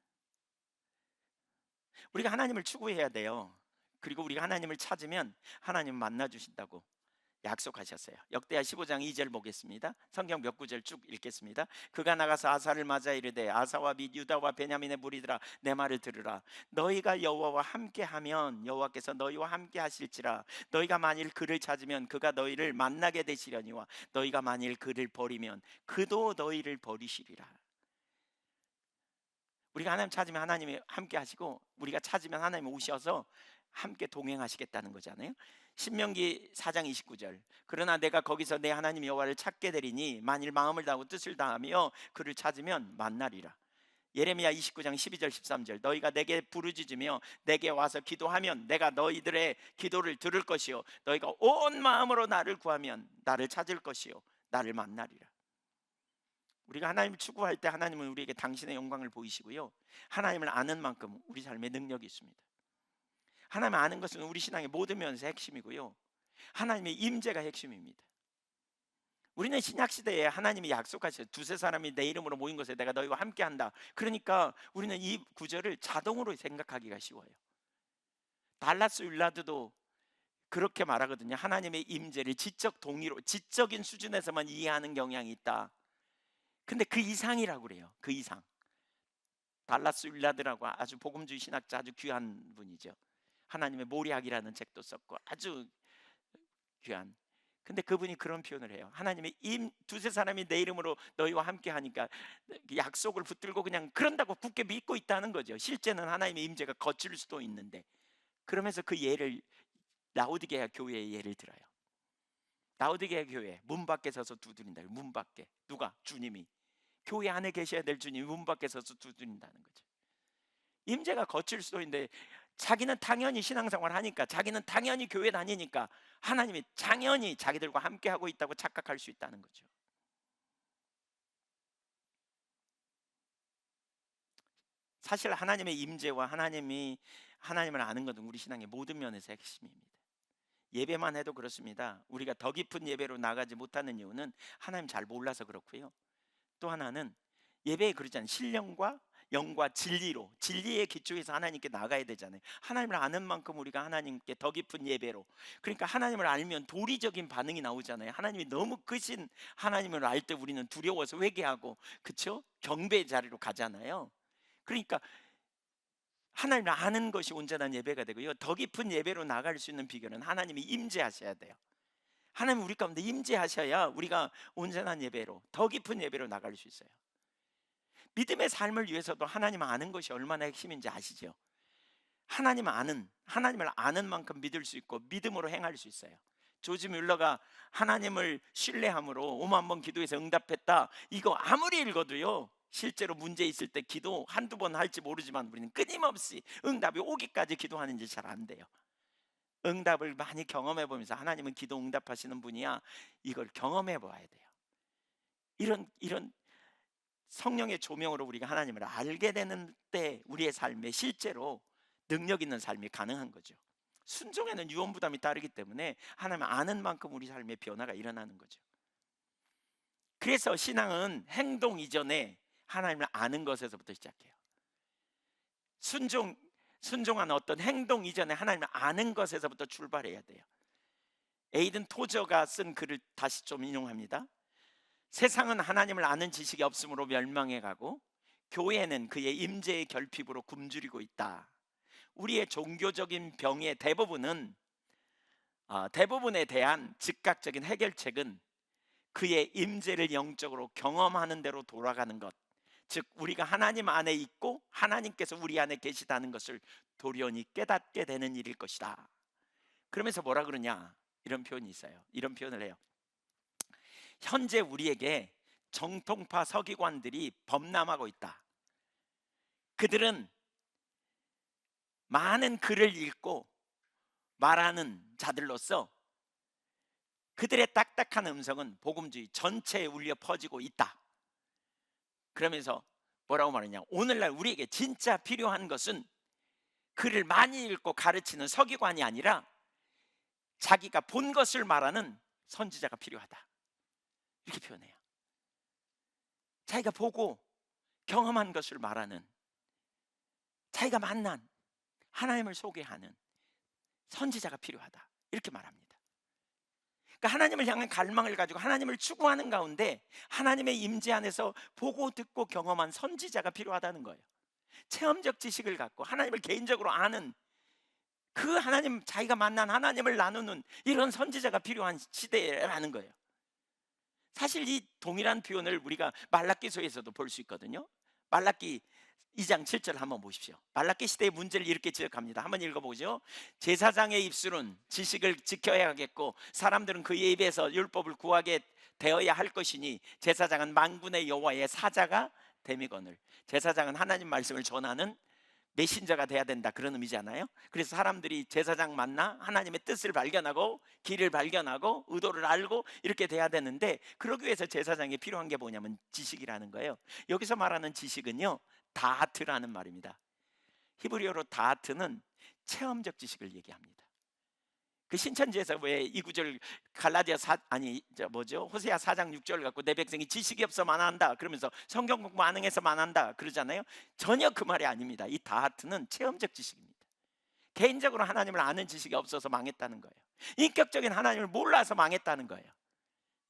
우리가 하나님을 추구해야 돼요. 그리고 우리가 하나님을 찾으면 하나님 만나 주신다고 약속하셨어요. 역대하 15장 2절 보겠습니다. 성경 몇 구절 쭉 읽겠습니다. 그가 나가서 아사를 맞아 이르되 아사와 및 유다와 베냐민의 무리들아 내 말을 들으라. 너희가 여호와와 함께하면 여호와께서 너희와 함께 하실지라. 너희가 만일 그를 찾으면 그가 너희를 만나게 되시려니와 너희가 만일 그를 버리면 그도 너희를 버리시리라. 우리가 하나님 찾으면 하나님이 함께 하시고 우리가 찾으면 하나님이 오셔서 함께 동행하시겠다는 거잖아요. 신명기 4장 29절 그러나 내가 거기서 내 하나님 여호와를 찾게 되리니 만일 마음을 다하고 뜻을 다하며 그를 찾으면 만나리라. 예레미야 29장 12절 13절 너희가 내게 부르짖으며 내게 와서 기도하면 내가 너희들의 기도를 들을 것이요 너희가 온 마음으로 나를 구하면 나를 찾을 것이요 나를 만나리라. 우리가 하나님을 추구할 때 하나님은 우리에게 당신의 영광을 보이시고요 하나님을 아는 만큼 우리 삶에 능력이 있습니다. 하나님을 아는 것은 우리 신앙의 모든 면에서 핵심이고요 하나님의 임재가 핵심입니다. 우리는 신약시대에 하나님이 약속하셨어요. 두세 사람이 내 이름으로 모인 곳에 내가 너희와 함께한다. 그러니까 우리는 이 구절을 자동으로 생각하기가 쉬워요. 달라스 윌라드도 그렇게 말하거든요. 하나님의 임재를 지적 동의로 지적인 수준에서만 이해하는 경향이 있다. 근데 그 이상이라고 그래요. 그 이상. 달라스 윌라드라고 아주 복음주의 신학자 아주 귀한 분이죠. 하나님의 모리학이라는 책도 썼고 아주 귀한. 근데 그분이 그런 표현을 해요. 하나님의 두세 사람이 내 이름으로 너희와 함께 하니까 약속을 붙들고 그냥 그런다고 굳게 믿고 있다는 거죠. 실제는 하나님의 임재가 거칠 수도 있는데. 그러면서 그 예를 라오디게아 교회의 예를 들어요. 라오디게아 교회 문 밖에 서서 두드린다. 문 밖에 누가? 주님이. 교회 안에 계셔야 될 주님이 문 밖에 서서 두드린다는 거죠. 임재가 거칠 수도 있는데 자기는 당연히 신앙생활 하니까 자기는 당연히 교회 다니니까 하나님이 당연히 자기들과 함께 하고 있다고 착각할 수 있다는 거죠. 사실 하나님의 임재와 하나님을 아는 것은 우리 신앙의 모든 면에서 핵심입니다. 예배만 해도 그렇습니다. 우리가 더 깊은 예배로 나가지 못하는 이유는 하나님 잘 몰라서 그렇고요. 또 하나는 예배에 그러잖아요. 신령과 영과 진리로 진리의 기초에서 하나님께 나가야 되잖아요. 하나님을 아는 만큼 우리가 하나님께 더 깊은 예배로. 그러니까 하나님을 알면 도리적인 반응이 나오잖아요. 하나님이 너무 크신 하나님을 알 때 우리는 두려워서 회개하고 그렇죠? 경배의 자리로 가잖아요. 그러니까 하나님을 아는 것이 온전한 예배가 되고요. 더 깊은 예배로 나갈 수 있는 비결은 하나님이 임재하셔야 돼요. 하나님 우리 가운데 임재하셔야 우리가 온전한 예배로 더 깊은 예배로 나갈 수 있어요. 믿음의 삶을 위해서도 하나님 아는 것이 얼마나 핵심인지 아시죠? 하나님을 아는 만큼 믿을 수 있고 믿음으로 행할 수 있어요. 조지 뮬러가 하나님을 신뢰함으로 5만 번 기도해서 응답했다, 이거 아무리 읽어도요, 실제로 문제 있을 때 기도 한두 번 할지 모르지만 우리는 끊임없이 응답이 오기까지 기도하는지 잘 안 돼요. 응답을 많이 경험해 보면서 하나님은 기도 응답하시는 분이야, 이걸 경험해 봐야 돼요. 이런 성령의 조명으로 우리가 하나님을 알게 되는 때 우리의 삶에 실제로 능력 있는 삶이 가능한 거죠. 순종에는 유언 부담이 따르기 때문에 하나님을 아는 만큼 우리 삶의 변화가 일어나는 거죠. 그래서 신앙은 행동 이전에 하나님을 아는 것에서부터 시작해요. 순종하는 어떤 행동 이전에 하나님을 아는 것에서부터 출발해야 돼요. 에이든 토저가 쓴 글을 다시 좀 인용합니다. 세상은 하나님을 아는 지식이 없으므로 멸망해 가고 교회는 그의 임재의 결핍으로 굶주리고 있다. 우리의 종교적인 병의 대부분에 대한 즉각적인 해결책은 그의 임재를 영적으로 경험하는 대로 돌아가는 것, 즉 우리가 하나님 안에 있고 하나님께서 우리 안에 계시다는 것을 도련히 깨닫게 되는 일일 것이다. 그러면서 뭐라 그러냐, 이런 표현이 있어요. 이런 표현을 해요. 현재 우리에게 정통파 서기관들이 범람하고 있다. 그들은 많은 글을 읽고 말하는 자들로서 그들의 딱딱한 음성은 복음주의 전체에 울려 퍼지고 있다. 그러면서 뭐라고 말하냐, 오늘날 우리에게 진짜 필요한 것은 글을 많이 읽고 가르치는 서기관이 아니라 자기가 본 것을 말하는 선지자가 필요하다, 이렇게 표현해요. 자기가 보고 경험한 것을 말하는, 자기가 만난 하나님을 소개하는 선지자가 필요하다, 이렇게 말합니다. 그러니까 하나님을 향한 갈망을 가지고 하나님을 추구하는 가운데 하나님의 임재 안에서 보고 듣고 경험한 선지자가 필요하다는 거예요. 체험적 지식을 갖고 하나님을 개인적으로 아는, 그 하나님, 자기가 만난 하나님을 나누는 이런 선지자가 필요한 시대라는 거예요. 사실 이 동일한 표현을 우리가 말라기서에서도 볼 수 있거든요. 말라기 2장 7절 한번 보십시오. 말라기 시대의 문제를 이렇게 지적합니다. 한번 읽어보죠. 제사장의 입술은 지식을 지켜야 하겠고 사람들은 그의 입에서 율법을 구하게 되어야 할 것이니 제사장은 만군의 여호와의 사자가 됨이거늘. 제사장은 하나님 말씀을 전하는 메신저가 돼야 된다, 그런 의미잖아요. 그래서 사람들이 제사장 만나 하나님의 뜻을 발견하고 길을 발견하고 의도를 알고 이렇게 돼야 되는데, 그러기 위해서 제사장이 필요한 게 뭐냐면 지식이라는 거예요. 여기서 말하는 지식은요, 다하트라는 말입니다. 히브리어로 다하트는 체험적 지식을 얘기합니다. 그 신천지에서 왜 이 구절 호세아 4장 6절 갖고 내 백성이 지식이 없어 망한다 그러면서 성경 공부 안 해서 망한다 그러잖아요. 전혀 그 말이 아닙니다. 이 다하트는 체험적 지식입니다. 개인적으로 하나님을 아는 지식이 없어서 망했다는 거예요. 인격적인 하나님을 몰라서 망했다는 거예요.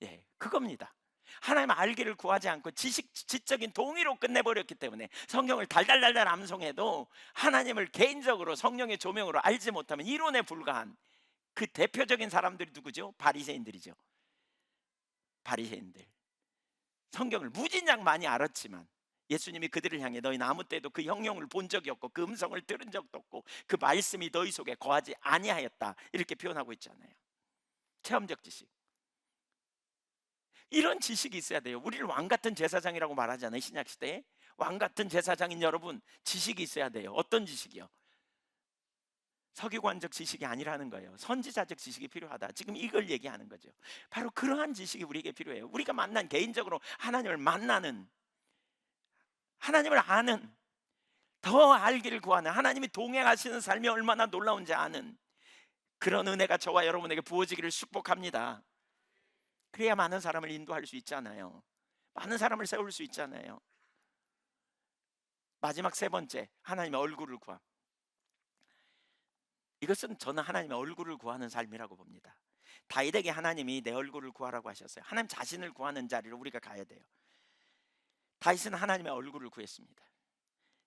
예, 그겁니다. 하나님 알기를 구하지 않고 지적인 동의로 끝내버렸기 때문에 성경을 달달달달 암송해도 하나님을 개인적으로 성령의 조명으로 알지 못하면 이론에 불과한 그 대표적인 사람들이 누구죠? 바리새인들이죠. 바리새인들. 성경을 무진장 많이 알았지만 예수님이 그들을 향해 너희는 아무 때도 그 형용을 본 적이 없고 그 음성을 들은 적도 없고 그 말씀이 너희 속에 거하지 아니하였다, 이렇게 표현하고 있잖아요. 체험적 지식. 이런 지식이 있어야 돼요. 우리를 왕같은 제사장이라고 말하잖아요. 신약시대에 왕같은 제사장인 여러분, 지식이 있어야 돼요. 어떤 지식이요? 서기관적 지식이 아니라는 거예요. 선지자적 지식이 필요하다, 지금 이걸 얘기하는 거죠. 바로 그러한 지식이 우리에게 필요해요. 우리가 만난, 개인적으로 하나님을 만나는, 하나님을 아는, 더 알기를 구하는, 하나님이 동행하시는 삶이 얼마나 놀라운지 아는 그런 은혜가 저와 여러분에게 부어지기를 축복합니다. 그래야 많은 사람을 인도할 수 있잖아요. 많은 사람을 세울 수 있잖아요. 마지막 세 번째, 하나님의 얼굴을 구함. 이것은 저는 하나님의 얼굴을 구하는 삶이라고 봅니다. 다윗에게 하나님이 내 얼굴을 구하라고 하셨어요. 하나님 자신을 구하는 자리로 우리가 가야 돼요. 다윗은 하나님의 얼굴을 구했습니다.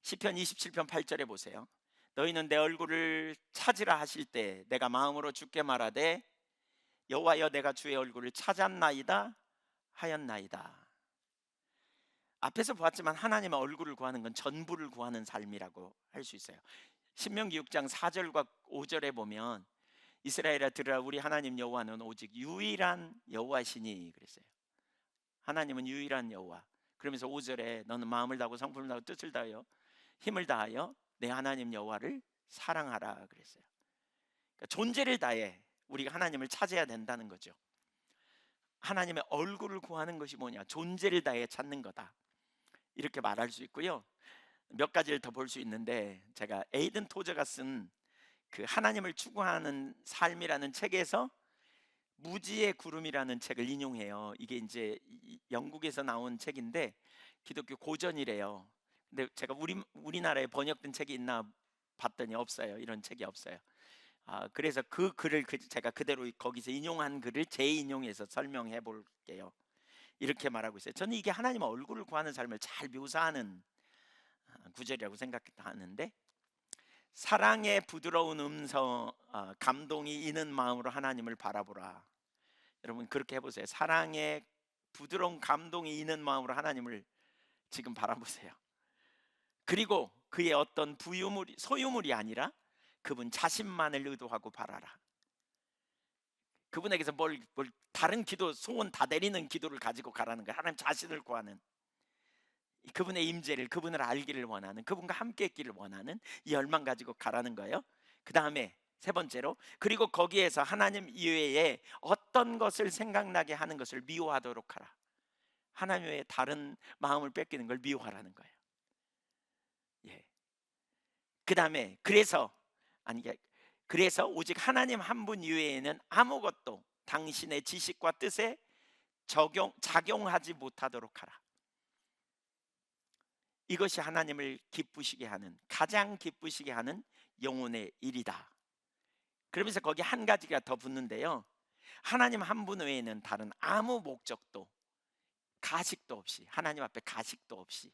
시편 27편 8절에 보세요. 너희는 내 얼굴을 찾으라 하실 때 내가 마음으로 주께 말하되 여호와여 내가 주의 얼굴을 찾았나이다 하였나이다. 앞에서 보았지만 하나님의 얼굴을 구하는 건 전부를 구하는 삶이라고 할 수 있어요. 신명기 6장 4절과 5절에 보면 이스라엘아 들으라 우리 하나님 여호와는 오직 유일한 여호와시니 그랬어요. 하나님은 유일한 여호와. 그러면서 5절에 너는 마음을 다하고 성품을 다하고 뜻을 다하여 힘을 다하여 내 하나님 여호와를 사랑하라 그랬어요. 그러니까 존재를 다해 우리가 하나님을 찾아야 된다는 거죠. 하나님의 얼굴을 구하는 것이 뭐냐? 존재를 다해 찾는 거다. 이렇게 말할 수 있고요. 몇 가지를 더 볼 수 있는데 제가 에이든 토저가 쓴 그 하나님을 추구하는 삶이라는 책에서 무지의 구름이라는 책을 인용해요. 이게 이제 영국에서 나온 책인데 기독교 고전이래요. 근데 제가 우리나라에 번역된 책이 있나 봤더니 없어요. 이런 책이 없어요. 그래서 그 글을 제가 그대로 거기서 인용한 글을 재인용해서 설명해 볼게요. 이렇게 말하고 있어요. 저는 이게 하나님의 얼굴을 구하는 삶을 잘 묘사하는 구절이라고 생각하는데, 사랑의 부드러운 음성, 감동이 있는 마음으로 하나님을 바라보라. 여러분 그렇게 해보세요. 사랑의 부드러운 감동이 있는 마음으로 하나님을 지금 바라보세요. 그리고 그의 어떤 소유물이 아니라 그분 자신만을 의도하고 바라라. 그분에게서 뭘 다른 기도, 소원 다 내리는 기도를 가지고 가라는 거예요. 하나님 자신을 구하는, 그분의 임재를, 그분을 알기를 원하는, 그분과 함께 있기를 원하는 이 열망 가지고 가라는 거예요. 그 다음에 세 번째로, 그리고 거기에서 하나님 이외에 어떤 것을 생각나게 하는 것을 미워하도록 하라. 하나님 외에 다른 마음을 뺏기는 걸 미워하라는 거예요. 예. 그 다음에 그래서 오직 하나님 한 분 이외에는 아무것도 당신의 지식과 뜻에 작용하지 못하도록 하라. 이것이 하나님을 기쁘시게 하는, 가장 기쁘시게 하는 영혼의 일이다. 그러면서 거기 한 가지가 더 붙는데요. 하나님 한 분 외에는 다른 아무 목적도 가식도 없이, 하나님 앞에 가식도 없이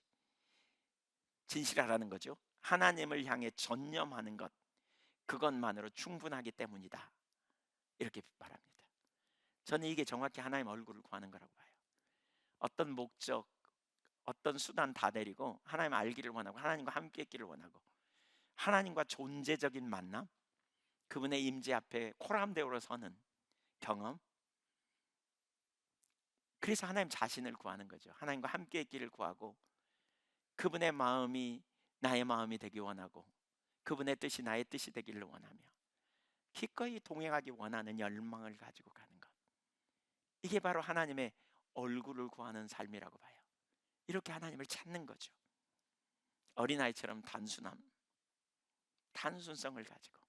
진실하라는 거죠. 하나님을 향해 전념하는 것, 그것만으로 충분하기 때문이다. 이렇게 말합니다. 저는 이게 정확히 하나님 얼굴을 구하는 거라고 봐요. 어떤 목적, 어떤 수단 다 내리고 하나님 알기를 원하고 하나님과 함께 있기를 원하고 하나님과 존재적인 만남, 그분의 임재 앞에 코람대오로 서는 경험, 그래서 하나님 자신을 구하는 거죠. 하나님과 함께 있기를 구하고 그분의 마음이 나의 마음이 되기 원하고 그분의 뜻이 나의 뜻이 되기를 원하며 기꺼이 동행하기 원하는 열망을 가지고 가는 것, 이게 바로 하나님의 얼굴을 구하는 삶이라고 봐요. 이렇게 하나님을 찾는 거죠. 어린아이처럼 단순성을 가지고,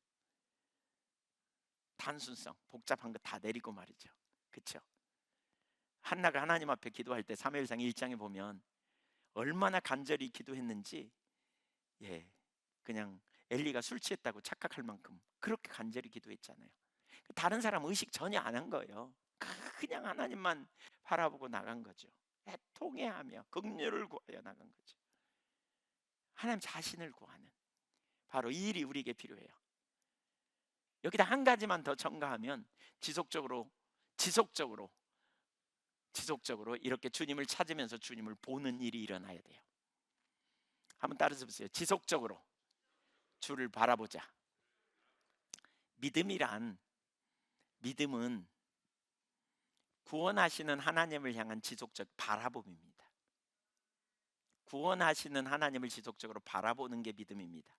단순성, 복잡한 거 다 내리고 말이죠. 그렇죠? 한나가 하나님 앞에 기도할 때 사무엘상 1장에 보면 얼마나 간절히 기도했는지, 그냥 엘리가 술 취했다고 착각할 만큼 그렇게 간절히 기도했잖아요. 다른 사람 의식 전혀 안 한 거예요. 그냥 하나님만 바라보고 나간 거죠. 애통해하며 긍휼을 구하여 나간 거죠. 하나님 자신을 구하는 바로 이 일이 우리에게 필요해요. 여기다 한 가지만 더 첨가하면 지속적으로 이렇게 주님을 찾으면서 주님을 보는 일이 일어나야 돼요. 한번 따라서 보세요. 지속적으로 주를 바라보자. 믿음은 구원하시는 하나님을 향한 지속적 바라봄입니다. 구원하시는 하나님을 지속적으로 바라보는 게 믿음입니다.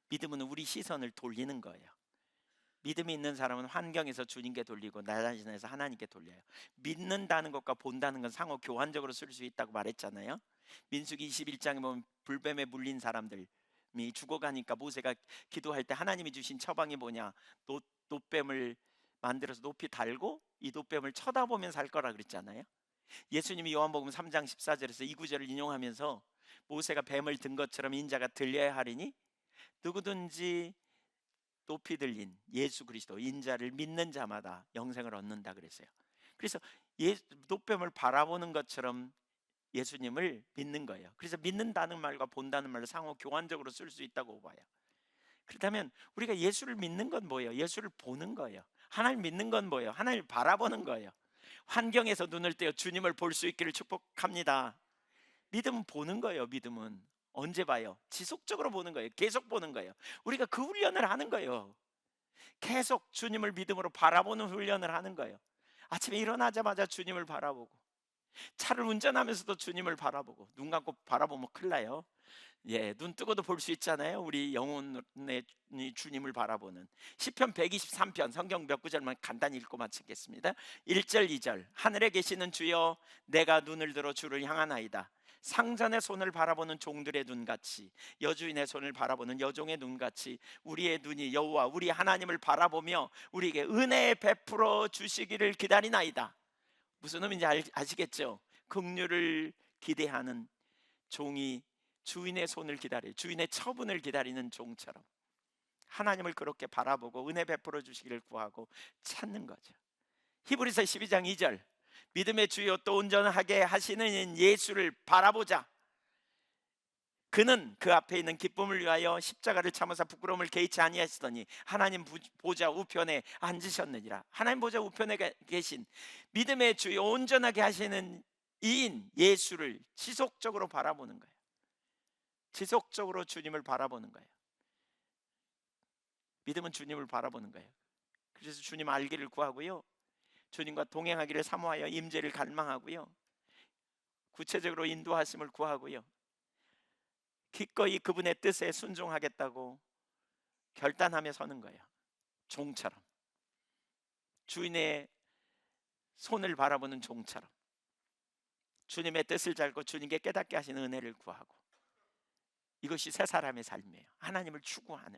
믿음은 우리 시선을 돌리는 거예요. 믿음이 있는 사람은 환경에서 주님께 돌리고 나 자신에서 하나님께 돌려요. 믿는다는 것과 본다는 건 상호 교환적으로 쓸 수 있다고 말했잖아요. 민수기 21장에 보면 불뱀에 물린 사람들이 죽어가니까 모세가 기도할 때 하나님이 주신 처방이 뭐냐? 놋뱀을 만들어서 높이 달고 이 놋뱀을 쳐다보면 살 거라 그랬잖아요. 예수님이 요한복음 3장 14절에서 이 구절을 인용하면서 모세가 뱀을 든 것처럼 인자가 들려야 하리니 누구든지 높이 들린 예수 그리스도 인자를 믿는 자마다 영생을 얻는다 그랬어요. 그래서 놋뱀을 바라보는 것처럼 예수님을 믿는 거예요. 그래서 믿는다는 말과 본다는 말을 상호 교환적으로 쓸 수 있다고 봐요. 그렇다면 우리가 예수를 믿는 건 뭐예요? 예수를 보는 거예요. 하나님 믿는 건 뭐예요? 하나님을 바라보는 거예요. 환경에서 눈을 떼어 주님을 볼 수 있기를 축복합니다. 믿음은 보는 거예요. 믿음은 언제 봐요? 지속적으로 보는 거예요. 계속 보는 거예요. 우리가 그 훈련을 하는 거예요. 계속 주님을 믿음으로 바라보는 훈련을 하는 거예요. 아침에 일어나자마자 주님을 바라보고, 차를 운전하면서도 주님을 바라보고. 눈 감고 바라보면 큰일 나요. 예, 눈 뜨고도 볼 수 있잖아요. 우리 영혼의 주님을 바라보는 시편 123편, 성경 몇 구절만 간단히 읽고 마치겠습니다. 1절 2절. 하늘에 계시는 주여, 내가 눈을 들어 주를 향하나이다. 상전의 손을 바라보는 종들의 눈같이, 여주인의 손을 바라보는 여종의 눈같이 우리의 눈이 여호와 우리 하나님을 바라보며 우리에게 은혜 베풀어 주시기를 기다리나이다. 무슨 의미인지 아시겠죠? 긍휼을 기대하는 종이 주인의 손을 기다려, 주인의 처분을 기다리는 종처럼 하나님을 그렇게 바라보고 은혜 베풀어 주시기를 구하고 찾는 거죠. 히브리서 12장 2절. 믿음의 주요 또 온전하게 하시는 예수를 바라보자. 그는 그 앞에 있는 기쁨을 위하여 십자가를 참으사 부끄러움을 개의치 아니하시더니 하나님 보좌 우편에 앉으셨느니라. 하나님 보좌 우편에 계신 믿음의 주요 온전하게 하시는 이인 예수를 지속적으로 바라보는 거예요. 지속적으로 주님을 바라보는 거예요. 믿음은 주님을 바라보는 거예요. 그래서 주님 알기를 구하고요, 주님과 동행하기를 사모하여 임재를 갈망하고요, 구체적으로 인도하심을 구하고요, 기꺼이 그분의 뜻에 순종하겠다고 결단하며 서는 거예요. 종처럼, 주인의 손을 바라보는 종처럼 주님의 뜻을 잘 알고 주님께 깨닫게 하시는 은혜를 구하고, 이것이 새 사람의 삶이에요. 하나님을 추구하는,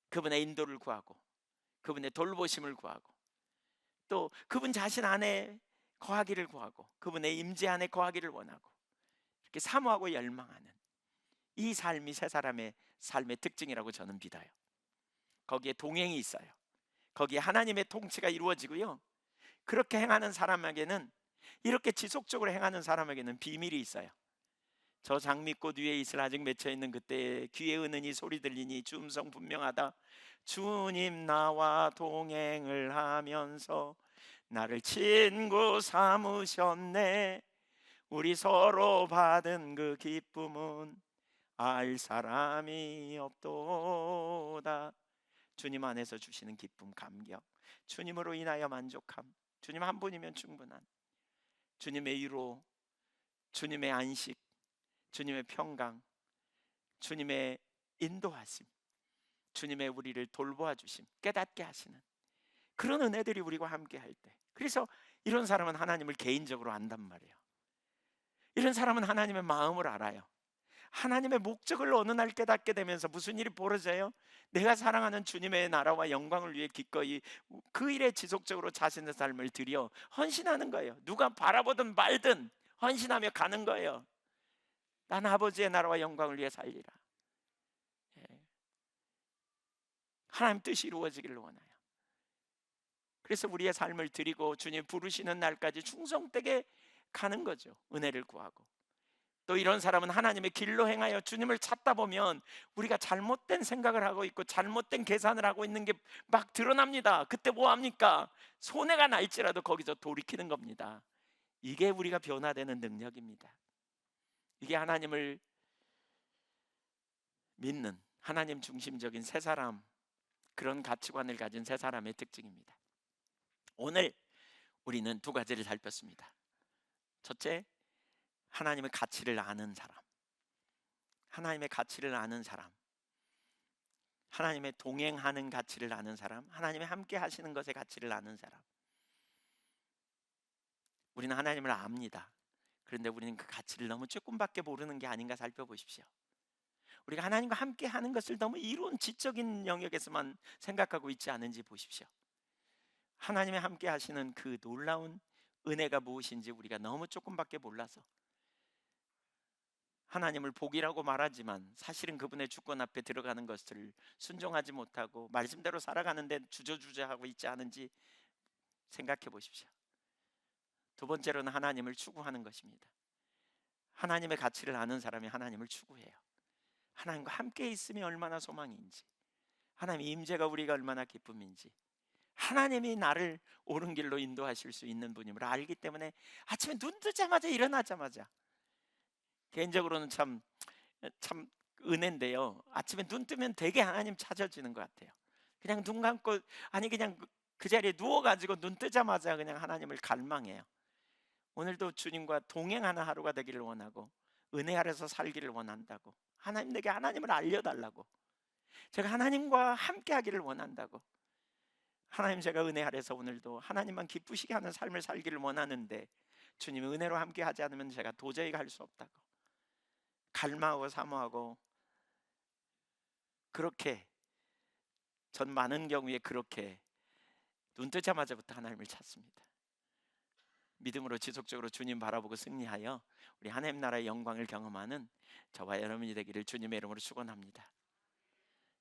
그분의 인도를 구하고 그분의 돌보심을 구하고 또 그분 자신 안에 거하기를 구하고 그분의 임재 안에 거하기를 원하고 이렇게 사모하고 열망하는 이 삶이 새 사람의 삶의 특징이라고 저는 믿어요. 거기에 동행이 있어요. 거기에 하나님의 통치가 이루어지고요, 그렇게 행하는 사람에게는, 이렇게 지속적으로 행하는 사람에게는 비밀이 있어요. 저 장미꽃 위에 이슬 아직 맺혀있는 그때 귀에 은은히 소리 들리니 주 음성 분명하다. 주님 나와 동행을 하면서 나를 친구 삼으셨네. 우리 서로 받은 그 기쁨은 알 사람이 없도다. 주님 안에서 주시는 기쁨, 감격, 주님으로 인하여 만족함, 주님 한 분이면 충분한 주님의 위로, 주님의 안식, 주님의 평강, 주님의 인도하심, 주님의 우리를 돌보아 주심, 깨닫게 하시는 그런 은혜들이 우리와 함께 할 때, 그래서 이런 사람은 하나님을 개인적으로 안단 말이에요. 이런 사람은 하나님의 마음을 알아요. 하나님의 목적을 어느 날 깨닫게 되면서 무슨 일이 벌어져요? 내가 사랑하는 주님의 나라와 영광을 위해 기꺼이 그 일에 지속적으로 자신의 삶을 들여 헌신하는 거예요. 누가 바라보든 말든 헌신하며 가는 거예요. 난 아버지의 나라와 영광을 위해 살리라. 예. 하나님 뜻이 이루어지기를 원해요. 그래서 우리의 삶을 드리고 주님 부르시는 날까지 충성되게 가는 거죠. 은혜를 구하고. 또 이런 사람은 하나님의 길로 행하여 주님을 찾다 보면 우리가 잘못된 생각을 하고 있고 잘못된 계산을 하고 있는 게 막 드러납니다. 그때 뭐 합니까? 손해가 날지라도 거기서 돌이키는 겁니다. 이게 우리가 변화되는 능력입니다. 이게 하나님을 믿는 하나님 중심적인 새 사람, 그런 가치관을 가진 새 사람의 특징입니다. 오늘 우리는 두 가지를 살폈습니다. 첫째, 하나님의 가치를 아는 사람, 하나님의 가치를 아는 사람, 하나님의 동행하는 가치를 아는 사람, 하나님의 함께 하시는 것의 가치를 아는 사람. 우리는 하나님을 압니다. 그런데 우리는 그 가치를 너무 조금밖에 모르는 게 아닌가 살펴보십시오. 우리가 하나님과 함께 하는 것을 너무 이론 지적인 영역에서만 생각하고 있지 않은지 보십시오. 하나님의 함께 하시는 그 놀라운 은혜가 무엇인지 우리가 너무 조금밖에 몰라서 하나님을 복이라고 말하지만 사실은 그분의 주권 앞에 들어가는 것을 순종하지 못하고 말씀대로 살아가는데 주저주저하고 있지 않은지 생각해 보십시오. 두 번째로는 하나님을 추구하는 것입니다. 하나님의 가치를 아는 사람이 하나님을 추구해요. 하나님과 함께 있음이 얼마나 소망인지, 하나님의 임재가 우리가 얼마나 기쁨인지, 하나님이 나를 옳은 길로 인도하실 수 있는 분임을 알기 때문에 아침에 눈 뜨자마자 일어나자마자, 개인적으로는 참 참 은혜인데요. 아침에 눈 뜨면 되게 하나님 찾아지는 것 같아요. 그냥 눈 감고, 아니 그냥 그 자리에 누워가지고 눈 뜨자마자 그냥 하나님을 갈망해요. 오늘도 주님과 동행하는 하루가 되기를 원하고 은혜 아래서 살기를 원한다고, 하나님 내게 하나님을 알려달라고, 제가 하나님과 함께 하기를 원한다고, 하나님 제가 은혜 아래서 오늘도 하나님만 기쁘시게 하는 삶을 살기를 원하는데 주님의 은혜로 함께 하지 않으면 제가 도저히 갈 수 없다고 갈망하고 사모하고, 그렇게 전 많은 경우에 그렇게 눈 뜨자마자부터 하나님을 찾습니다. 믿음으로 지속적으로 주님 바라보고 승리하여 우리 하나님 나라의 영광을 경험하는 저와 여러분이 되기를 주님의 이름으로 축원합니다.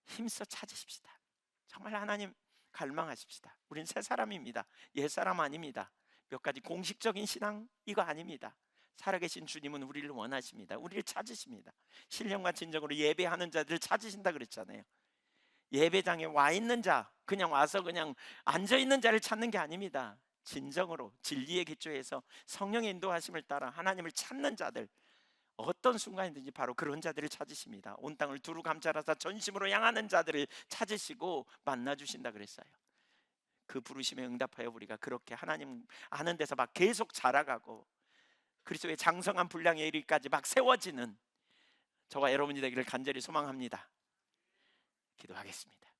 힘써 찾으십시다. 정말 하나님 갈망하십시다. 우린 새 사람입니다. 옛 사람 아닙니다. 몇 가지 공식적인 신앙 이거 아닙니다. 살아계신 주님은 우리를 원하십니다. 우리를 찾으십니다. 신령과 진정으로 예배하는 자들을 찾으신다 그랬잖아요. 예배장에 와 있는 자, 그냥 와서 그냥 앉아 있는 자를 찾는 게 아닙니다. 진정으로 진리에 기초해서 성령의 인도하심을 따라 하나님을 찾는 자들, 어떤 순간이든지 바로 그런 자들을 찾으십니다. 온 땅을 두루 감찰하사 전심으로 향하는 자들을 찾으시고 만나 주신다 그랬어요. 그 부르심에 응답하여 우리가 그렇게 하나님 아는 데서 막 계속 자라가고 그리스도의 장성한 분량에 이르기까지 막 세워지는 저와 여러분이 되기를 간절히 소망합니다. 기도하겠습니다.